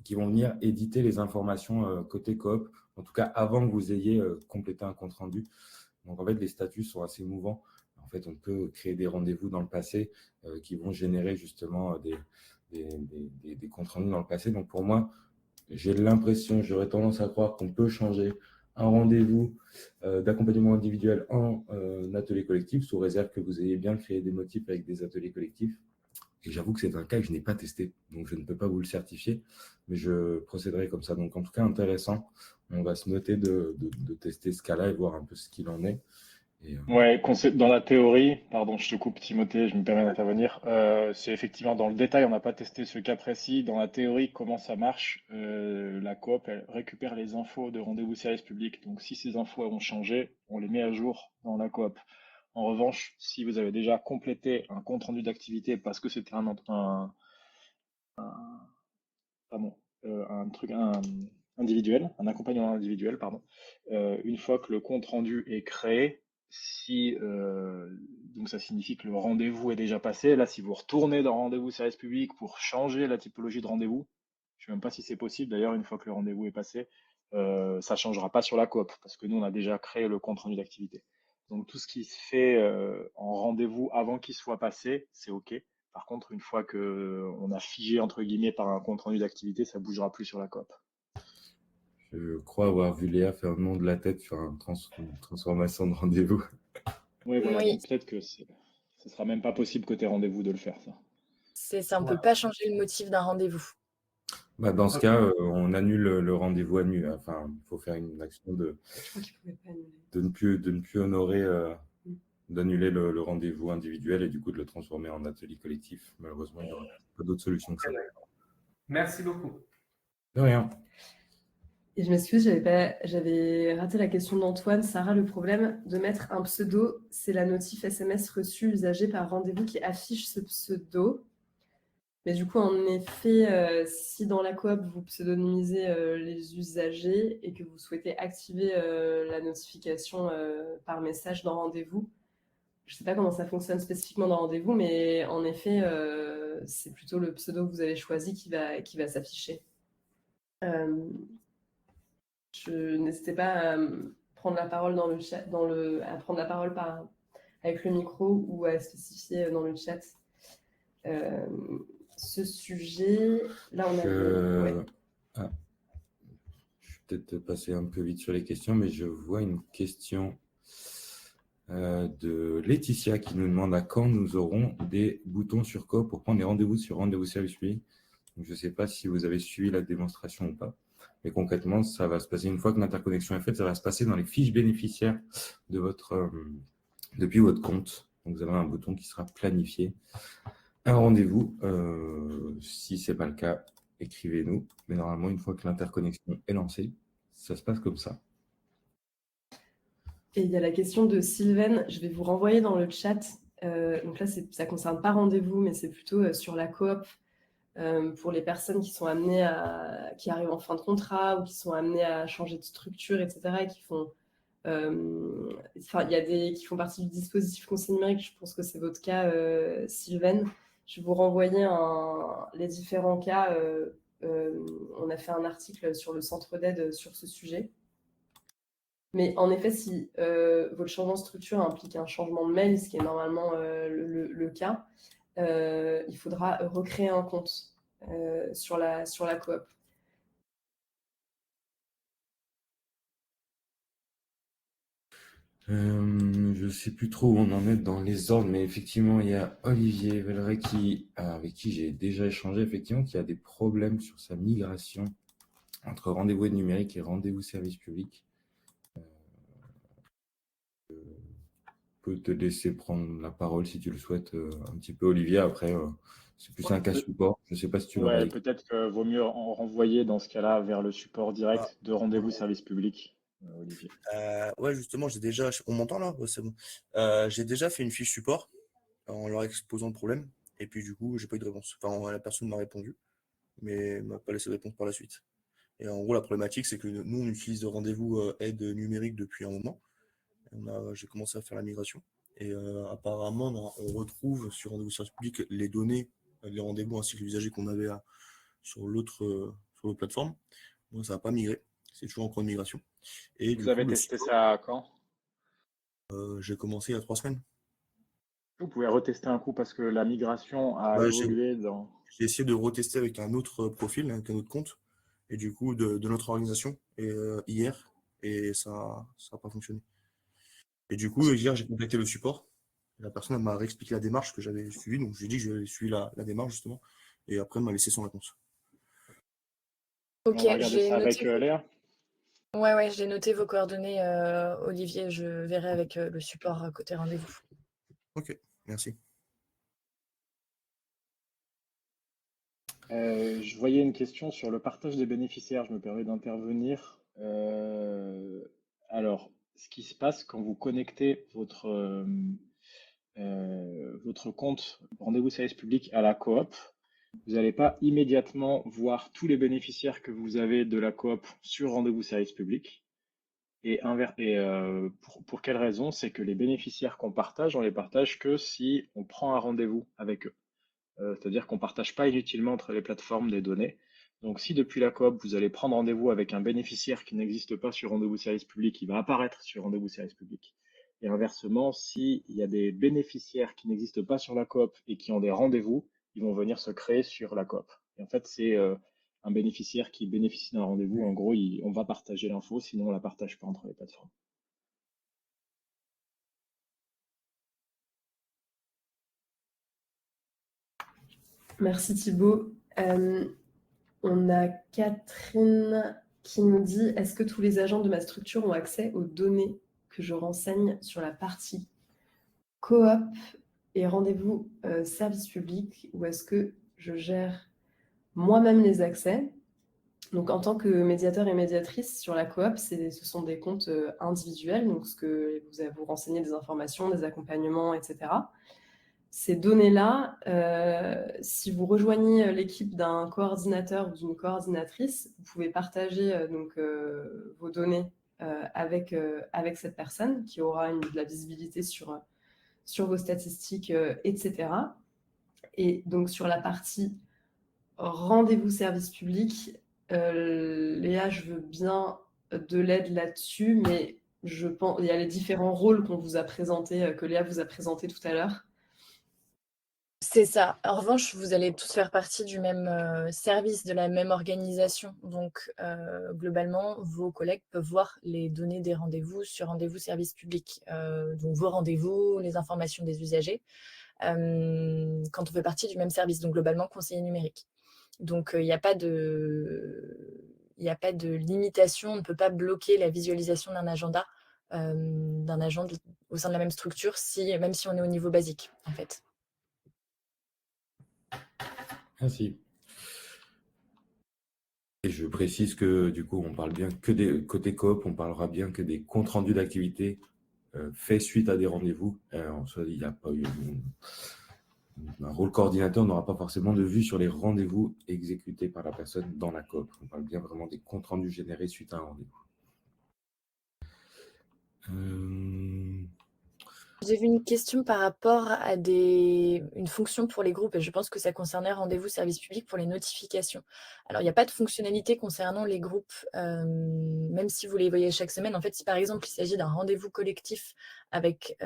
qui vont venir éditer les informations côté coop, en tout cas avant que vous ayez complété un compte rendu. Donc en fait, les statuts sont assez mouvants. En fait, on peut créer des rendez-vous dans le passé qui vont générer justement des comptes rendus dans le passé. Donc pour moi, j'aurais tendance à croire qu'on peut changer un rendez-vous d'accompagnement individuel en atelier collectif, sous réserve que vous ayez bien créé des motifs avec des ateliers collectifs. Et j'avoue que c'est un cas que je n'ai pas testé, donc je ne peux pas vous le certifier, mais je procéderai comme ça. Donc en tout cas, intéressant. On va se noter de tester ce cas-là et voir un peu ce qu'il en est. Ouais, dans la théorie, pardon, je te coupe Timothée, je me permets d'intervenir. C'est effectivement dans le détail, on n'a pas testé ce cas précis. Dans la théorie, comment ça marche? La coop, elle récupère les infos de rendez-vous service public. Donc, si ces infos ont changé, on les met à jour dans la coop. En revanche, si vous avez déjà complété un compte rendu d'activité parce que c'était un truc individuel, un accompagnement individuel, pardon. Une fois que le compte rendu est créé, donc ça signifie que le rendez-vous est déjà passé. Là, si vous retournez dans rendez-vous service public pour changer la typologie de rendez-vous, je ne sais même pas si c'est possible d'ailleurs, une fois que le rendez-vous est passé, ça ne changera pas sur la coop parce que nous, on a déjà créé le compte rendu d'activité. Donc tout ce qui se fait en rendez-vous avant qu'il soit passé, c'est OK. Par contre, une fois qu'on a figé entre guillemets par un compte rendu d'activité, ça ne bougera plus sur la coop. Je crois avoir vu Léa faire le nom de la tête sur une transformation de rendez-vous. Oui, voilà. Oui. Donc peut-être que ce ne sera même pas possible côté rendez-vous de le faire, ça. C'est ça, on ne peut pas changer le motif d'un rendez-vous. Dans ce cas, on annule le rendez-vous annulé. Enfin, il faut faire une action de ne plus honorer, d'annuler le rendez-vous individuel et du coup de le transformer en atelier collectif. Malheureusement, il n'y aura pas d'autre solution que ça. Merci beaucoup. De rien. Et je m'excuse, j'avais raté la question d'Antoine. Sarah, le problème de mettre un pseudo, c'est la notif SMS reçue usager par rendez-vous qui affiche ce pseudo. Mais du coup, en effet, si dans la coop, vous pseudonymisez les usagers et que vous souhaitez activer la notification par message dans rendez-vous, je ne sais pas comment ça fonctionne spécifiquement dans rendez-vous, mais en effet, c'est plutôt le pseudo que vous avez choisi qui va s'afficher. N'hésitez pas à prendre la parole dans le chat, à prendre la parole avec le micro ou à spécifier dans le chat. ce sujet. Là, on avait... ouais. Je vais peut-être passer un peu vite sur les questions, mais je vois une question de Laetitia qui nous demande à quand nous aurons des boutons sur Coop pour prendre des rendez-vous sur Rendez-vous Service Public. Donc, je ne sais pas si vous avez suivi la démonstration ou pas, mais concrètement, ça va se passer une fois que l'interconnexion est faite, ça va se passer dans les fiches bénéficiaires de depuis votre compte. Donc, vous avez un bouton qui sera planifié. Un rendez-vous, si ce n'est pas le cas, écrivez-nous. Mais normalement, une fois que l'interconnexion est lancée, ça se passe comme ça. Et il y a la question de Sylvaine, je vais vous renvoyer dans le chat. Donc là, ça ne concerne pas rendez-vous, mais c'est plutôt sur la coop pour les personnes qui sont amenées qui arrivent en fin de contrat ou qui sont amenées à changer de structure, etc. et qui font, il y a qui font partie du dispositif conseil numérique. Je pense que c'est votre cas, Sylvaine. Je vais vous renvoyer les différents cas. On a fait un article sur le centre d'aide sur ce sujet. Mais en effet, si votre changement de structure implique un changement de mail, ce qui est normalement le cas, il faudra recréer un compte sur la coop. Je ne sais plus trop où on en est dans les ordres, mais effectivement, il y a Olivier Velleray avec qui j'ai déjà échangé, effectivement, qui a des problèmes sur sa migration entre rendez-vous aide numérique et rendez-vous service public. Je peux te laisser prendre la parole si tu le souhaites un petit peu, Olivier. Après, c'est plus un cas support. Je ne sais pas si tu l'auras écrit. Peut-être qu'il vaut mieux en renvoyer dans ce cas-là vers le support direct de rendez-vous service public, Olivier. Ouais, justement, on m'entend là? Ouais, c'est bon. J'ai déjà fait une fiche support en leur exposant le problème. Et puis, du coup, j'ai pas eu de réponse. Enfin, la personne m'a répondu, mais m'a pas laissé de réponse par la suite. Et en gros, la problématique, c'est que nous, on utilise le rendez-vous aide numérique depuis un moment. J'ai commencé à faire la migration. Et apparemment, on retrouve sur rendez-vous service public les données, les rendez-vous ainsi que les usagers qu'on avait sur l'autre plateforme. Moi, ça n'a pas migré. C'est toujours en cours de migration. Et Vous avez testé ça quand? J'ai commencé il y a 3 semaines. Vous pouvez retester un coup parce que la migration a évolué dans... J'ai essayé de retester avec un autre profil, avec un autre compte, et du coup de notre organisation hier, et ça n'a pas fonctionné. Et du coup, hier, j'ai contacté le support. La personne m'a réexpliqué la démarche que j'avais suivie, donc j'ai dit que j'avais suivi la démarche justement, et après elle m'a laissé sans réponse. Ok, on va regarder ça avec Léa. Ouais, j'ai noté vos coordonnées, Olivier. Je verrai avec le support côté rendez-vous. Ok, merci. Je voyais une question sur le partage des bénéficiaires. Je me permets d'intervenir. Alors, ce qui se passe quand vous connectez votre compte rendez-vous service public à la coop, vous n'allez pas immédiatement voir tous les bénéficiaires que vous avez de la coop sur rendez-vous service public. Et pour quelle raison? C'est que les bénéficiaires qu'on partage, on les partage que si on prend un rendez-vous avec eux. C'est-à-dire qu'on ne partage pas inutilement entre les plateformes des données. Donc si depuis la coop, vous allez prendre rendez-vous avec un bénéficiaire qui n'existe pas sur rendez-vous service public, il va apparaître sur rendez-vous service public. Et inversement, s'il y a des bénéficiaires qui n'existent pas sur la coop et qui ont des rendez-vous, ils vont venir se créer sur la coop. Et en fait, c'est un bénéficiaire qui bénéficie d'un rendez-vous. En gros, on va partager l'info, sinon on ne la partage pas entre les plateformes. Merci Thibaut. On a Catherine qui nous dit « Est-ce que tous les agents de ma structure ont accès aux données que je renseigne sur la partie coop et rendez-vous service public ou est-ce que je gère moi-même les accès ?» Donc, en tant que médiateur et médiatrice sur la coop, ce sont des comptes individuels, donc ce que vous renseignez des informations, des accompagnements, etc. Ces données-là, si vous rejoignez l'équipe d'un coordinateur ou d'une coordinatrice, vous pouvez partager vos données avec cette personne qui aura de la visibilité sur vos statistiques, etc. Et donc, sur la partie rendez-vous service public, Léa, je veux bien de l'aide là-dessus, mais je pense il y a les différents rôles qu'on vous a présentés, que Léa vous a présentés tout à l'heure. C'est ça. En revanche, vous allez tous faire partie du même service, de la même organisation. Donc, globalement, vos collègues peuvent voir les données des rendez-vous sur Rendez-vous Service Public. Donc, vos rendez-vous, les informations des usagers, quand on fait partie du même service. Donc, globalement, conseiller numérique. Donc, il n'y a pas de limitation. On ne peut pas bloquer la visualisation d'un agenda d'un agent au sein de la même structure, même si on est au niveau basique, en fait. Merci. Et je précise que du coup, on parle bien que des côté coop, on parlera bien que des comptes rendus d'activité faits suite à des rendez-vous. En soi, il n'y a pas eu un rôle coordinateur, on n'aura pas forcément de vue sur les rendez-vous exécutés par la personne dans la coop. On parle bien vraiment des comptes rendus générés suite à un rendez-vous. J'ai vu une question par rapport à une fonction pour les groupes, et je pense que ça concernait Rendez-vous Service Public pour les notifications. Alors, il n'y a pas de fonctionnalité concernant les groupes, même si vous les voyez chaque semaine. En fait, si par exemple, il s'agit d'un rendez-vous collectif avec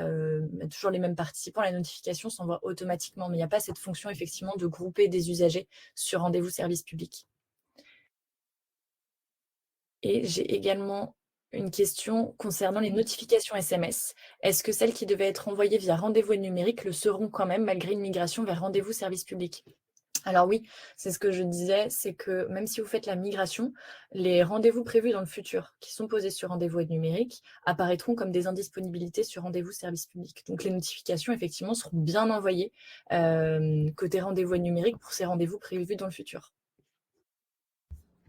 toujours les mêmes participants, la notification s'envoie automatiquement, mais il n'y a pas cette fonction, effectivement, de grouper des usagers sur Rendez-vous Service Public. Et j'ai également une question concernant les notifications SMS. Est-ce que celles qui devaient être envoyées via rendez-vous numérique le seront quand même malgré une migration vers rendez-vous service public? Alors oui, c'est ce que je disais, c'est que même si vous faites la migration, les rendez-vous prévus dans le futur qui sont posés sur rendez-vous numérique apparaîtront comme des indisponibilités sur rendez-vous service public. Donc les notifications, effectivement, seront bien envoyées côté rendez-vous numérique pour ces rendez-vous prévus dans le futur.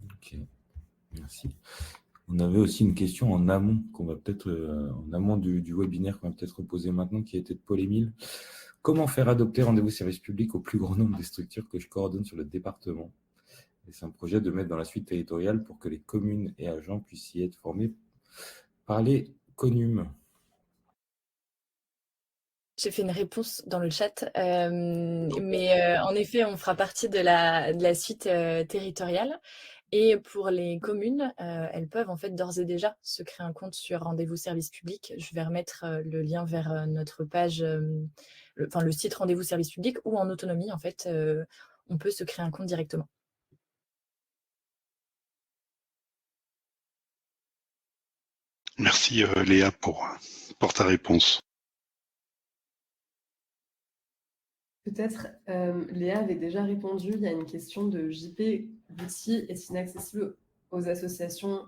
Ok, merci. On avait aussi une question en amont, en amont du webinaire qu'on va peut-être poser maintenant, qui était de Paul-Émile. Comment faire adopter Rendez-vous Service Public au plus grand nombre des structures que je coordonne sur le département? Et c'est un projet de mettre dans la suite territoriale pour que les communes et agents puissent y être formés par les CONUM. J'ai fait une réponse dans le chat, mais en effet, on fera partie de la suite territoriale. Et pour les communes, elles peuvent en fait d'ores et déjà se créer un compte sur Rendez-vous Service Public. Je vais remettre le lien vers notre page, le site Rendez-vous Service Public, ou en autonomie, en fait, on peut se créer un compte directement. Merci Léa pour ta réponse. Peut-être Léa avait déjà répondu. Il y a une question de JP. L'outil est inaccessible aux associations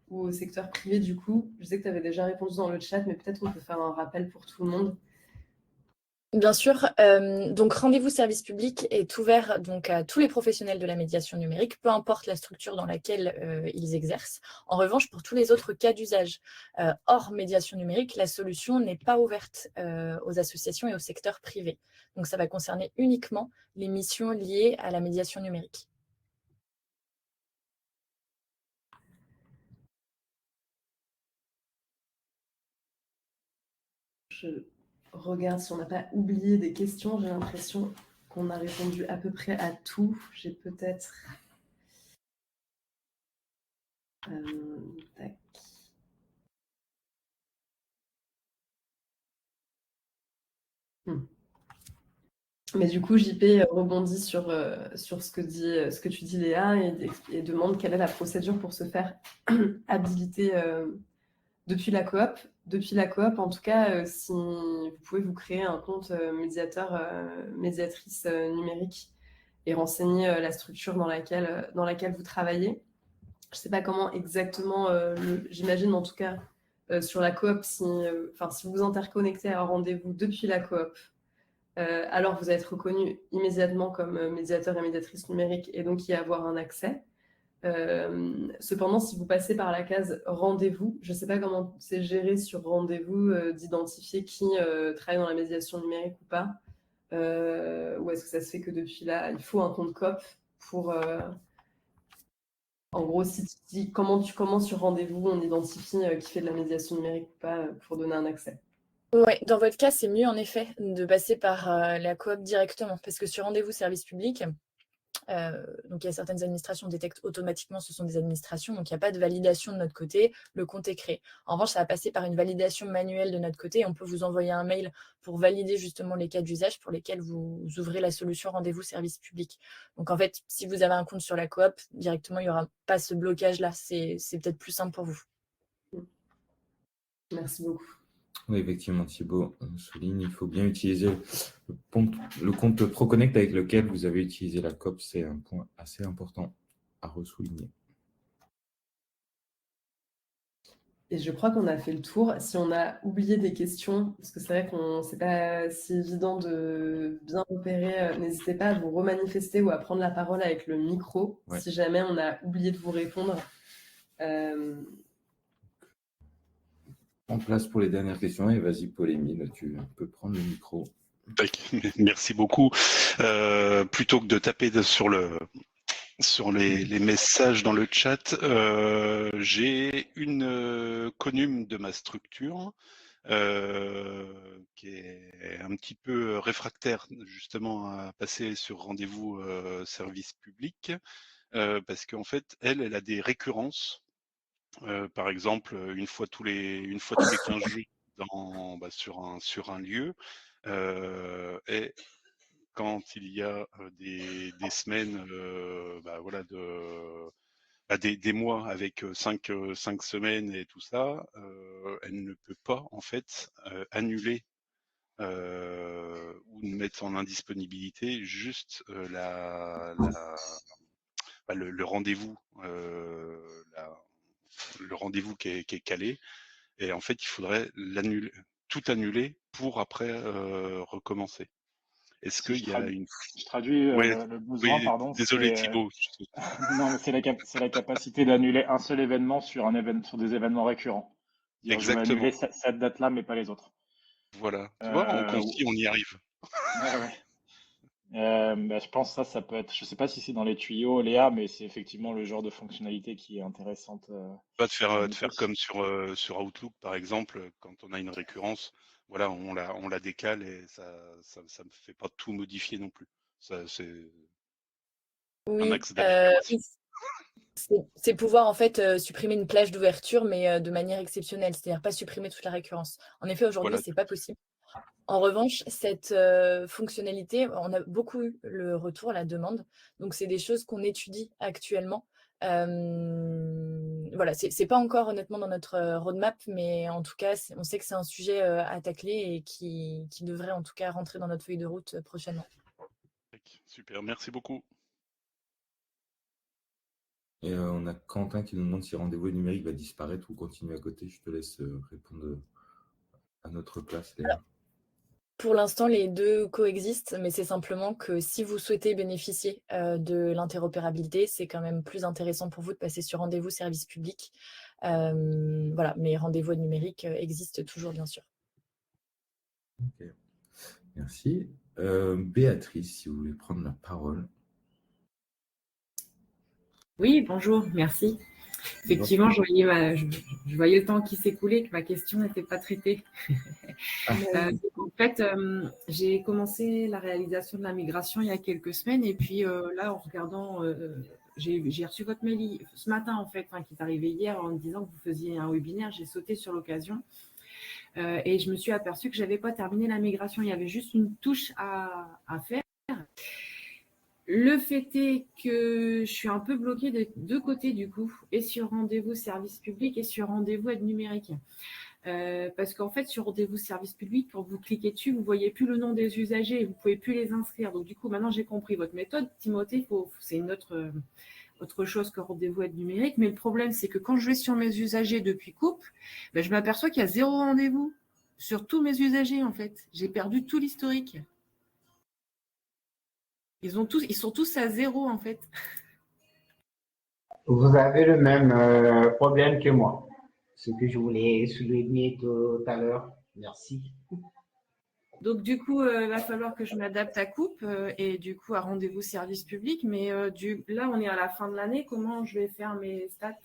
ou au secteur privé du coup. Je sais que tu avais déjà répondu dans le chat, mais peut-être on peut faire un rappel pour tout le monde. Bien sûr, donc Rendez-vous Service Public est ouvert donc à tous les professionnels de la médiation numérique, peu importe la structure dans laquelle ils exercent. En revanche, pour tous les autres cas d'usage hors médiation numérique, la solution n'est pas ouverte aux associations et au secteur privé. Donc ça va concerner uniquement les missions liées à la médiation numérique. Je regarde si on n'a pas oublié des questions. J'ai l'impression qu'on a répondu à peu près à tout. J'ai peut-être... tac. Mais du coup, JP rebondit sur ce que tu dis, Léa, et demande quelle est la procédure pour se faire habiliter depuis la coop. Depuis la coop, en tout cas, si vous pouvez vous créer un compte médiatrice numérique et renseigner la structure dans laquelle vous travaillez. Je ne sais pas comment exactement, j'imagine en tout cas sur la coop, si vous vous interconnectez à un rendez-vous depuis la coop, alors vous êtes reconnu immédiatement comme médiateur et médiatrice numérique et donc y avoir un accès. Cependant, si vous passez par la case rendez-vous, je ne sais pas comment c'est géré sur rendez-vous d'identifier qui travaille dans la médiation numérique ou pas. Ou est-ce que ça se fait que depuis là, il faut un compte coop pour... En gros, comment tu commences sur rendez-vous, on identifie qui fait de la médiation numérique ou pas pour donner un accès. Oui, dans votre cas, c'est mieux en effet de passer par la coop directement, parce que sur Rendez-vous Service Public, donc il y a certaines administrations qui détectent automatiquement ce sont des administrations, donc il n'y a pas de validation de notre côté, le compte est créé. En revanche, ça va passer par une validation manuelle de notre côté, on peut vous envoyer un mail pour valider justement les cas d'usage pour lesquels vous ouvrez la solution rendez-vous service public. Donc en fait, si vous avez un compte sur la coop, directement, il n'y aura pas ce blocage-là, c'est peut-être plus simple pour vous. Merci beaucoup. Oui, effectivement, Thibaut souligne, il faut bien utiliser le compte ProConnect avec lequel vous avez utilisé la coop. C'est un point assez important à ressouligner. Et je crois qu'on a fait le tour. Si on a oublié des questions, parce que c'est vrai qu'on c'est pas si évident de bien repérer, n'hésitez pas à vous remanifester ou à prendre la parole avec le micro, Ouais. si jamais on a oublié de vous répondre. En place pour les dernières questions et vas-y Pauline, tu peux prendre le micro. Merci beaucoup. Plutôt que de taper sur les messages dans le chat, j'ai une connume de ma structure qui est un petit peu réfractaire justement à passer sur rendez-vous service public parce qu'en fait, elle a des récurrences. Par exemple, une fois tous les 15 jours sur un lieu. Et quand il y a des semaines, des mois avec 5 semaines et tout ça, elle ne peut pas en fait annuler ou mettre en indisponibilité juste le rendez-vous, le rendez-vous qui est calé. Et en fait, il faudrait tout annuler pour après recommencer. Est-ce qu'il y a une... Je traduis Ouais, le besoin, oui, pardon. désolé Thibaut. Non, mais c'est la capacité d'annuler un seul événement sur des événements récurrents. Dire, je vais Exactement. annuler cette date-là, mais pas les autres. Voilà. Tu vois, en concis, on y arrive. Ouais. Je pense que ça peut être, je sais pas si c'est dans les tuyaux, Léa, mais c'est effectivement le genre de fonctionnalité qui est intéressante. Pas de faire comme sur Outlook, par exemple, quand on a une récurrence, voilà, on la décale et ça me fait pas tout modifier non plus. Ça, c'est un axe d'amélioration. C'est pouvoir en fait supprimer une plage d'ouverture, mais de manière exceptionnelle, c'est-à-dire pas supprimer toute la récurrence. En effet, aujourd'hui, Voilà. c'est pas possible. En revanche, cette fonctionnalité, on a beaucoup eu le retour, la demande. Donc, c'est des choses qu'on étudie actuellement. Voilà, c'est pas encore honnêtement dans notre roadmap, mais en tout cas, on sait que c'est un sujet à tacler et qui devrait en tout cas rentrer dans notre feuille de route prochainement. Super, merci beaucoup. Et on a Quentin qui nous demande si rendez-vous numérique va disparaître ou continuer à côté. Je te laisse répondre à notre place, Léa. Alors, pour l'instant, les deux coexistent, mais c'est simplement que si vous souhaitez bénéficier de l'interopérabilité, c'est quand même plus intéressant pour vous de passer sur rendez-vous service public. Voilà, mais rendez-vous numérique existe toujours, bien sûr. Ok, merci. Béatrice, si vous voulez prendre la parole. Oui, bonjour, merci. Effectivement, je voyais le temps qui s'écoulait, que ma question n'était pas traitée. En fait, j'ai commencé la réalisation de la migration il y a quelques semaines et puis là, en regardant, j'ai reçu votre mail ce matin en fait, qui est arrivé hier en me disant que vous faisiez un webinaire. J'ai sauté sur l'occasion et je me suis aperçue que je n'avais pas terminé la migration. Il y avait juste une touche à faire. Le fait est que je suis un peu bloquée de deux côtés du coup, et sur rendez-vous service public et sur rendez-vous aide numérique. Parce qu'en fait, sur rendez-vous service public, quand vous cliquez dessus, vous ne voyez plus le nom des usagers, vous ne pouvez plus les inscrire. Donc du coup, maintenant j'ai compris votre méthode, Timothée, c'est une autre chose que rendez-vous aide numérique. Mais le problème, c'est que quand je vais sur mes usagers depuis coupe, je m'aperçois qu'il y a 0 rendez-vous sur tous mes usagers en fait. J'ai perdu tout l'historique. Ils sont tous à 0 en fait. Vous avez le même problème que moi. Ce que je voulais souligner tout à l'heure. Merci. Donc du coup, il va falloir que je m'adapte à coupe et du coup à rendez-vous service public. Mais là, on est à la fin de l'année. Comment je vais faire mes stats?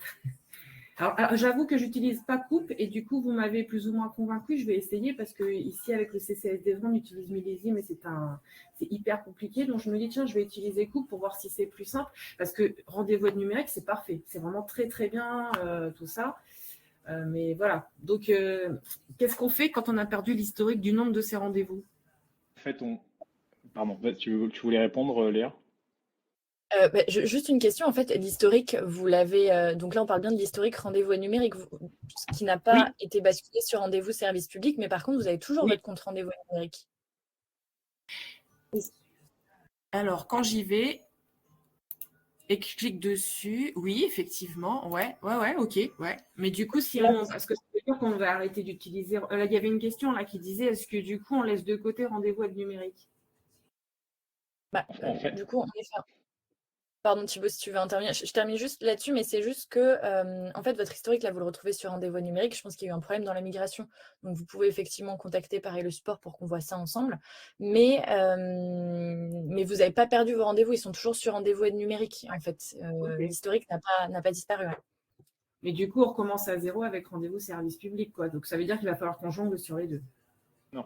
Alors, j'avoue que j'utilise pas Coupe et du coup, vous m'avez plus ou moins convaincu. Je vais essayer parce que ici, avec le CCSD, on utilise Millésime et c'est hyper compliqué. Donc, je me dis, tiens, je vais utiliser Coupe pour voir si c'est plus simple parce que rendez-vous numérique, c'est parfait. C'est vraiment très, très bien tout ça. Mais voilà. Donc, qu'est-ce qu'on fait quand on a perdu l'historique du nombre de ces rendez-vous? En fait, pardon, tu voulais répondre, Léa? Juste une question, en fait, l'historique, vous l'avez. Donc là, on parle bien de l'historique rendez-vous numérique, ce qui n'a pas été basculé sur rendez-vous service public, mais par contre, vous avez toujours Oui. votre compte rendez-vous numérique. Alors, quand j'y vais et que je clique dessus, oui, effectivement, ouais, ok, ouais. Mais du coup, parce que ça veut dire qu'on va arrêter d'utiliser. Il y avait une question là qui disait, est-ce que du coup, on laisse de côté rendez-vous numérique? En fait, Du coup, pardon Thibaut, si tu veux intervenir, je termine juste là-dessus, mais c'est juste que, en fait, votre historique, là, vous le retrouvez sur rendez-vous numérique. Je pense qu'il y a eu un problème dans la migration. Donc, vous pouvez effectivement contacter pareil le support pour qu'on voit ça ensemble. Mais vous n'avez pas perdu vos rendez-vous. Ils sont toujours sur rendez-vous numérique, en fait. L'historique n'a pas disparu. Ouais. Mais du coup, on recommence à zéro avec rendez-vous service public, quoi. Donc, ça veut dire qu'il va falloir qu'on jongle sur les deux.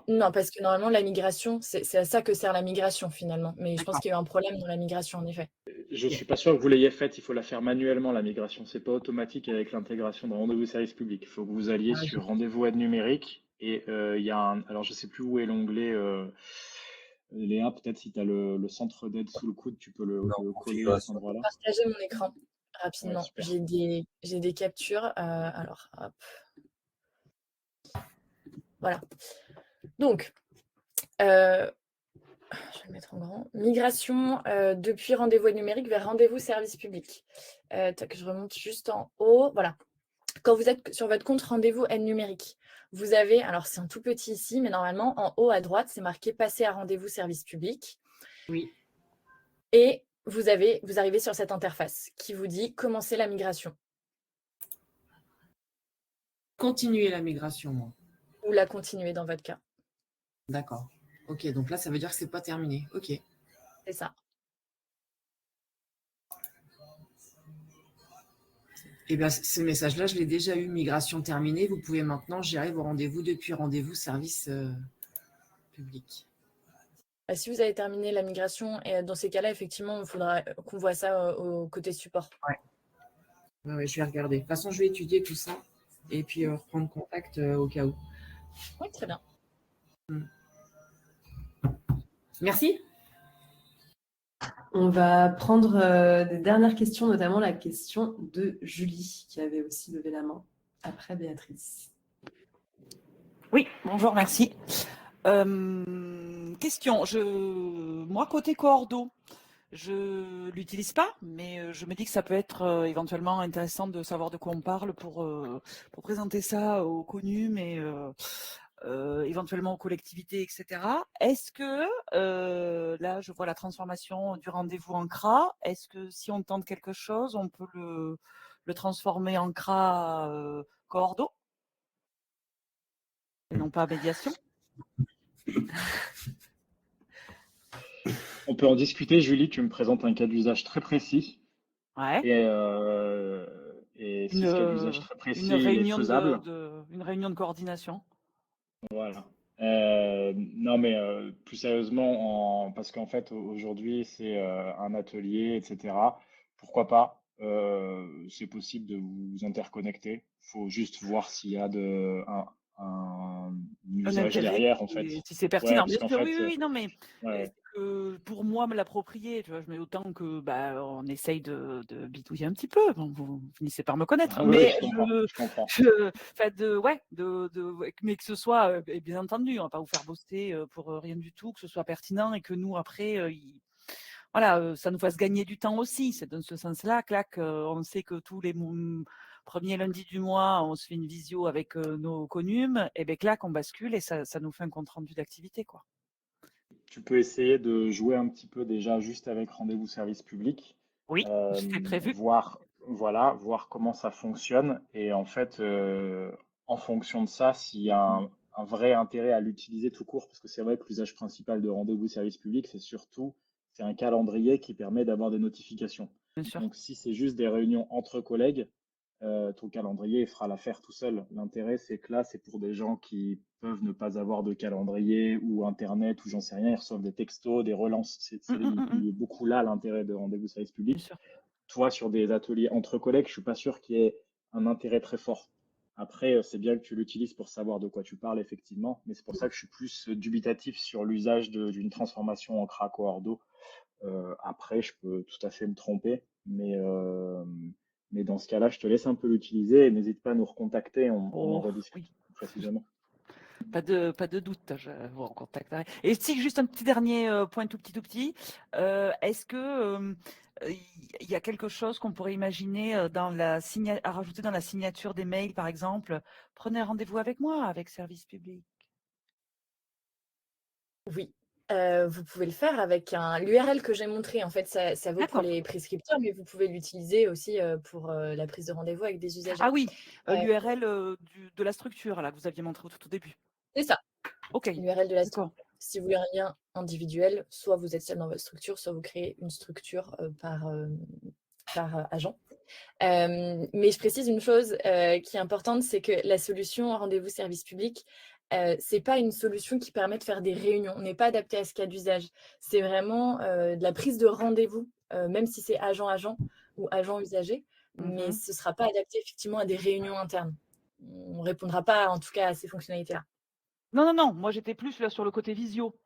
Non, parce que normalement, la migration, c'est à ça que sert la migration, finalement. Mais je pense qu'il y a eu un problème dans la migration, en effet. Je ne suis pas sûr que vous l'ayez faite. Il faut la faire manuellement, la migration. Ce n'est pas automatique avec l'intégration de rendez-vous service public. Il faut que vous alliez sur rendez-vous aide numérique. Et il y a alors, je ne sais plus où est l'onglet. Léa, peut-être si tu as le centre d'aide sous le coude, tu peux le coller à cet endroit-là. Partager mon écran rapidement. Ouais, j'ai des captures. Alors, hop. Voilà. Donc, je vais le mettre en grand. Migration depuis rendez-vous numérique vers rendez-vous service public. Je remonte juste en haut. Voilà. Quand vous êtes sur votre compte rendez-vous aide numérique, vous avez, alors c'est un tout petit ici, mais normalement, en haut à droite, c'est marqué passer à rendez-vous service public. Oui. Et vous arrivez sur cette interface qui vous dit commencer la migration. Continuer la migration. Ou la continuer dans votre cas. D'accord. Ok, donc là, ça veut dire que c'est pas terminé. Ok. C'est ça. Eh bien, ce message-là, je l'ai déjà eu. Migration terminée. Vous pouvez maintenant gérer vos rendez-vous depuis rendez-vous service public. Si vous avez terminé la migration, et dans ces cas-là, effectivement, il faudra qu'on voit ça au côté support. Ouais, je vais regarder. De toute façon, je vais étudier tout ça et puis reprendre contact au cas où. Oui, très bien. Merci. On va prendre des dernières questions, notamment la question de Julie, qui avait aussi levé la main, après Béatrice. Oui, bonjour, merci. Question, moi, côté Coordo, je l'utilise pas, mais je me dis que ça peut être éventuellement intéressant de savoir de quoi on parle pour présenter ça aux connus, mais éventuellement aux collectivités, etc. Est-ce que, là, je vois la transformation du rendez-vous en CRA, est-ce que si on tente quelque chose, on peut le transformer en CRA Coordo et non pas médiation? On peut en discuter, Julie. Tu me présentes un cas d'usage très précis. Ouais. Et si ce cas d'usage très précis une réunion est faisable. Une réunion de coordination. Voilà. Non, mais plus sérieusement, parce qu'en fait, aujourd'hui, c'est un atelier, etc. Pourquoi pas? C'est possible de vous interconnecter. Il faut juste voir s'il y a un usage derrière, en fait. Si c'est pertinent. Ouais, parce qu'en fait, oui, non, mais ouais. pour moi, me l'approprier, tu vois, je mets autant que on essaye de bidouiller un petit peu. Bon, vous finissez par me connaître. Ah, mais je comprends. Mais que ce soit, bien entendu, on va pas vous faire bosser pour rien du tout, que ce soit pertinent et que nous, après, voilà, ça nous fasse gagner du temps aussi. C'est dans ce sens-là, clac, on sait que tous les premier lundi du mois, on se fait une visio avec nos connumes, et bien clac, on bascule et ça nous fait un compte rendu d'activité, quoi. Tu peux essayer de jouer un petit peu déjà juste avec rendez-vous service public. Oui, c'était prévu. Voir comment ça fonctionne et en fait, en fonction de ça, s'il y a un vrai intérêt à l'utiliser tout court, parce que c'est vrai que l'usage principal de rendez-vous service public, c'est un calendrier qui permet d'avoir des notifications. Bien sûr. Donc si c'est juste des réunions entre collègues, ton calendrier, il fera l'affaire tout seul. L'intérêt, c'est que là, c'est pour des gens qui peuvent ne pas avoir de calendrier ou Internet ou j'en sais rien, ils reçoivent des textos, des relances. Il est beaucoup là l'intérêt de rendez-vous service Bien public. sûr. Toi, sur des ateliers entre collègues, je suis pas sûr qu'il y ait un intérêt très fort. Après, c'est bien que tu l'utilises pour savoir de quoi tu parles, effectivement, mais c'est pour ça que je suis plus dubitatif sur l'usage d'une transformation en CRA Coordo. Après, je peux tout à fait me tromper, mais dans ce cas-là, je te laisse un peu l'utiliser et n'hésite pas à nous recontacter, on en Oh, rediscute oui, précisément. pas de doute, je vous recontacterai. Et si juste un petit dernier point tout petit, est-ce que il y a quelque chose qu'on pourrait imaginer à rajouter dans la signature des mails, par exemple, prenez rendez-vous avec moi, avec service public. Oui, vous pouvez le faire avec l'URL que j'ai montré. En fait, ça vaut pour D'accord. les prescripteurs, mais vous pouvez l'utiliser aussi pour la prise de rendez-vous avec des usagers. Ah oui, Euh, l'URL de la structure là, que vous aviez montré tout au début. C'est ça, Ok, l'URL de la d'accord. structure. Si vous voulez un lien individuel, soit vous êtes seul dans votre structure, soit vous créez une structure par agent. Mais je précise une chose qui est importante, c'est que la solution rendez-vous service public, c'est pas une solution qui permet de faire des réunions. On n'est pas adapté à ce cas d'usage. C'est vraiment de la prise de rendez-vous, même si c'est agent-agent ou agent-usager, mais ce ne sera pas adapté effectivement à des réunions internes. On ne répondra pas en tout cas à ces fonctionnalités-là. Non, moi j'étais plus là sur le côté visio.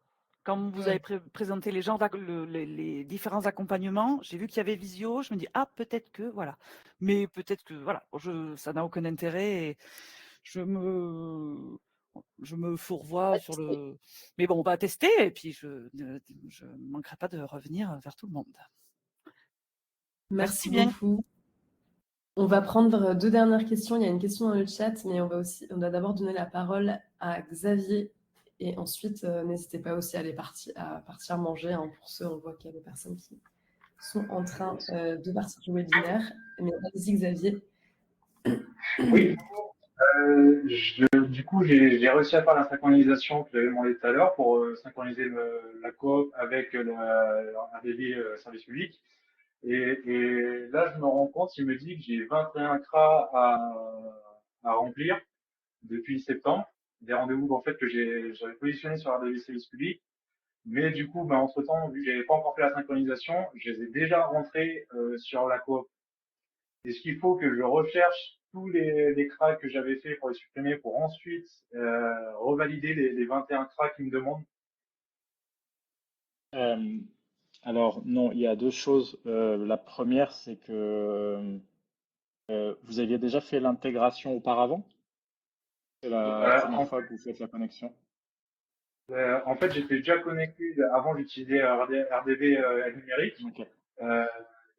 Quand vous avez présenté les différents accompagnements, j'ai vu qu'il y avait visio, je me dis ah peut-être que voilà. Mais peut-être que voilà, ça n'a aucun intérêt et je me fourvoie sur le. Mais bon, on va tester et puis je ne manquerai pas de revenir vers tout le monde. Merci bien. beaucoup. On va prendre 2 dernières questions. Il y a une question dans le chat, mais on va d'abord donner la parole à Xavier et ensuite, n'hésitez pas aussi à partir manger, hein. Pour ceux, on voit qu'il y a des personnes qui sont en train de partir du webinaire. Mais allez-y, Xavier. Oui. Du coup, j'ai réussi à faire la synchronisation que j'avais demandé tout à l'heure pour synchroniser la coop avec la RDV service public. Et là, je me rends compte, il me dit que j'ai 21 CRA à remplir depuis septembre. Des rendez-vous en fait que j'avais positionnés sur RDV service public. Mais du coup, entre-temps, vu que j'avais pas encore fait la synchronisation, je les ai déjà rentrés sur la coop. Est-ce qu'il faut que je recherche tous les CRA que j'avais fait pour les supprimer pour ensuite revalider les 21 CRA qui me demandent? Alors non, il y a deux choses. La première, c'est que vous aviez déjà fait l'intégration auparavant? C'est la première fois que vous faites la connexion? En fait, j'étais déjà connecté. Avant, j'utilisais RDV numérique. Okay.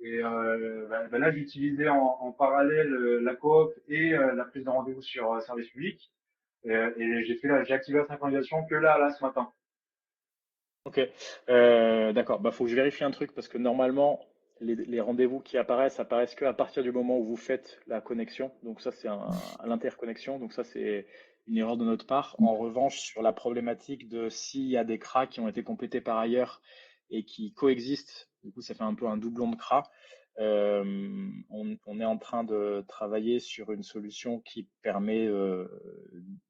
Là, j'utilisais en parallèle la coop et la prise de rendez-vous sur service public. Et j'ai activé la synchronisation que là ce matin. Ok, d'accord. Bah, faut que je vérifie un truc parce que normalement, les rendez-vous qui apparaissent qu'à partir du moment où vous faites la connexion. Donc ça, c'est l'interconnexion. Donc ça, c'est une erreur de notre part. En revanche, sur la problématique de s'il y a des CRA qui ont été complétés par ailleurs et qui coexistent, du coup, ça fait un peu un doublon de CRA. On est en train de travailler sur une solution qui permet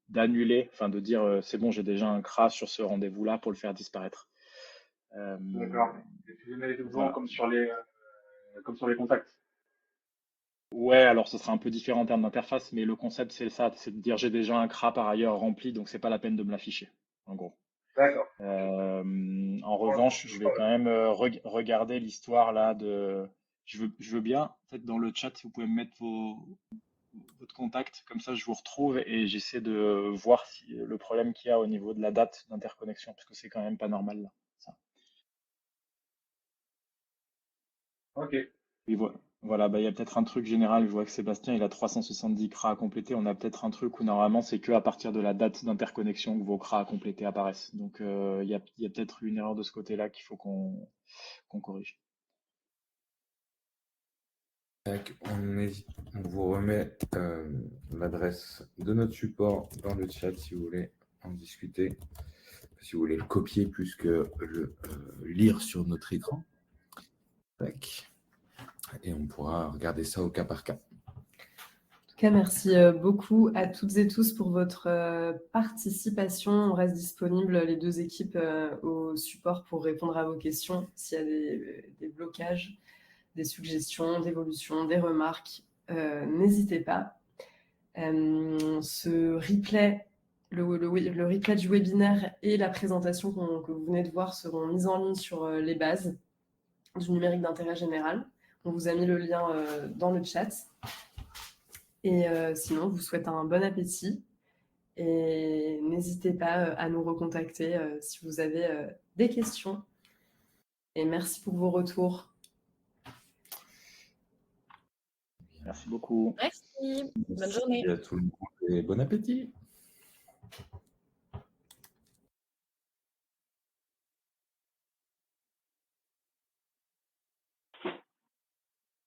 d'annuler, enfin de dire c'est bon, j'ai déjà un CRA sur ce rendez-vous-là pour le faire disparaître. D'accord. Voilà. Comme sur les contacts. Ouais, alors ce sera un peu différent en termes d'interface, mais le concept c'est ça, c'est de dire j'ai déjà un CRA par ailleurs rempli, donc c'est pas la peine de me l'afficher, en gros. D'accord. En revanche, je vais quand même regarder l'histoire là de. Je veux bien, en fait, dans le chat, si vous pouvez me mettre votre contact, comme ça je vous retrouve et j'essaie de voir si le problème qu'il y a au niveau de la date d'interconnexion, parce que c'est quand même pas normal là. Ça. Ok. Et voilà, bah, il y a peut-être un truc général. Je vois que Sébastien, il a 370 CRA à compléter. On a peut-être un truc où normalement, c'est que à partir de la date d'interconnexion que vos CRA à compléter apparaissent. Donc, il y a peut-être une erreur de ce côté-là qu'il faut qu'on corrige. On vous remet l'adresse de notre support dans le chat si vous voulez en discuter, si vous voulez le copier plus que le lire sur notre écran. Tac. Et on pourra regarder ça au cas par cas. tout cas, merci beaucoup à toutes et tous pour votre participation. On reste disponible, les deux équipes, au support pour répondre à vos questions. S'il y a des blocages, des suggestions, d'évolutions, des remarques, n'hésitez pas. Ce replay, le replay du webinaire et la présentation que vous venez de voir seront mises en ligne sur les bases du numérique d'intérêt général. On vous a mis le lien dans le chat. Et sinon, je vous souhaite un bon appétit et n'hésitez pas à nous recontacter si vous avez des questions. Et merci pour vos retours. Merci beaucoup. Merci. Bonne journée. Merci à tout le monde et bon appétit.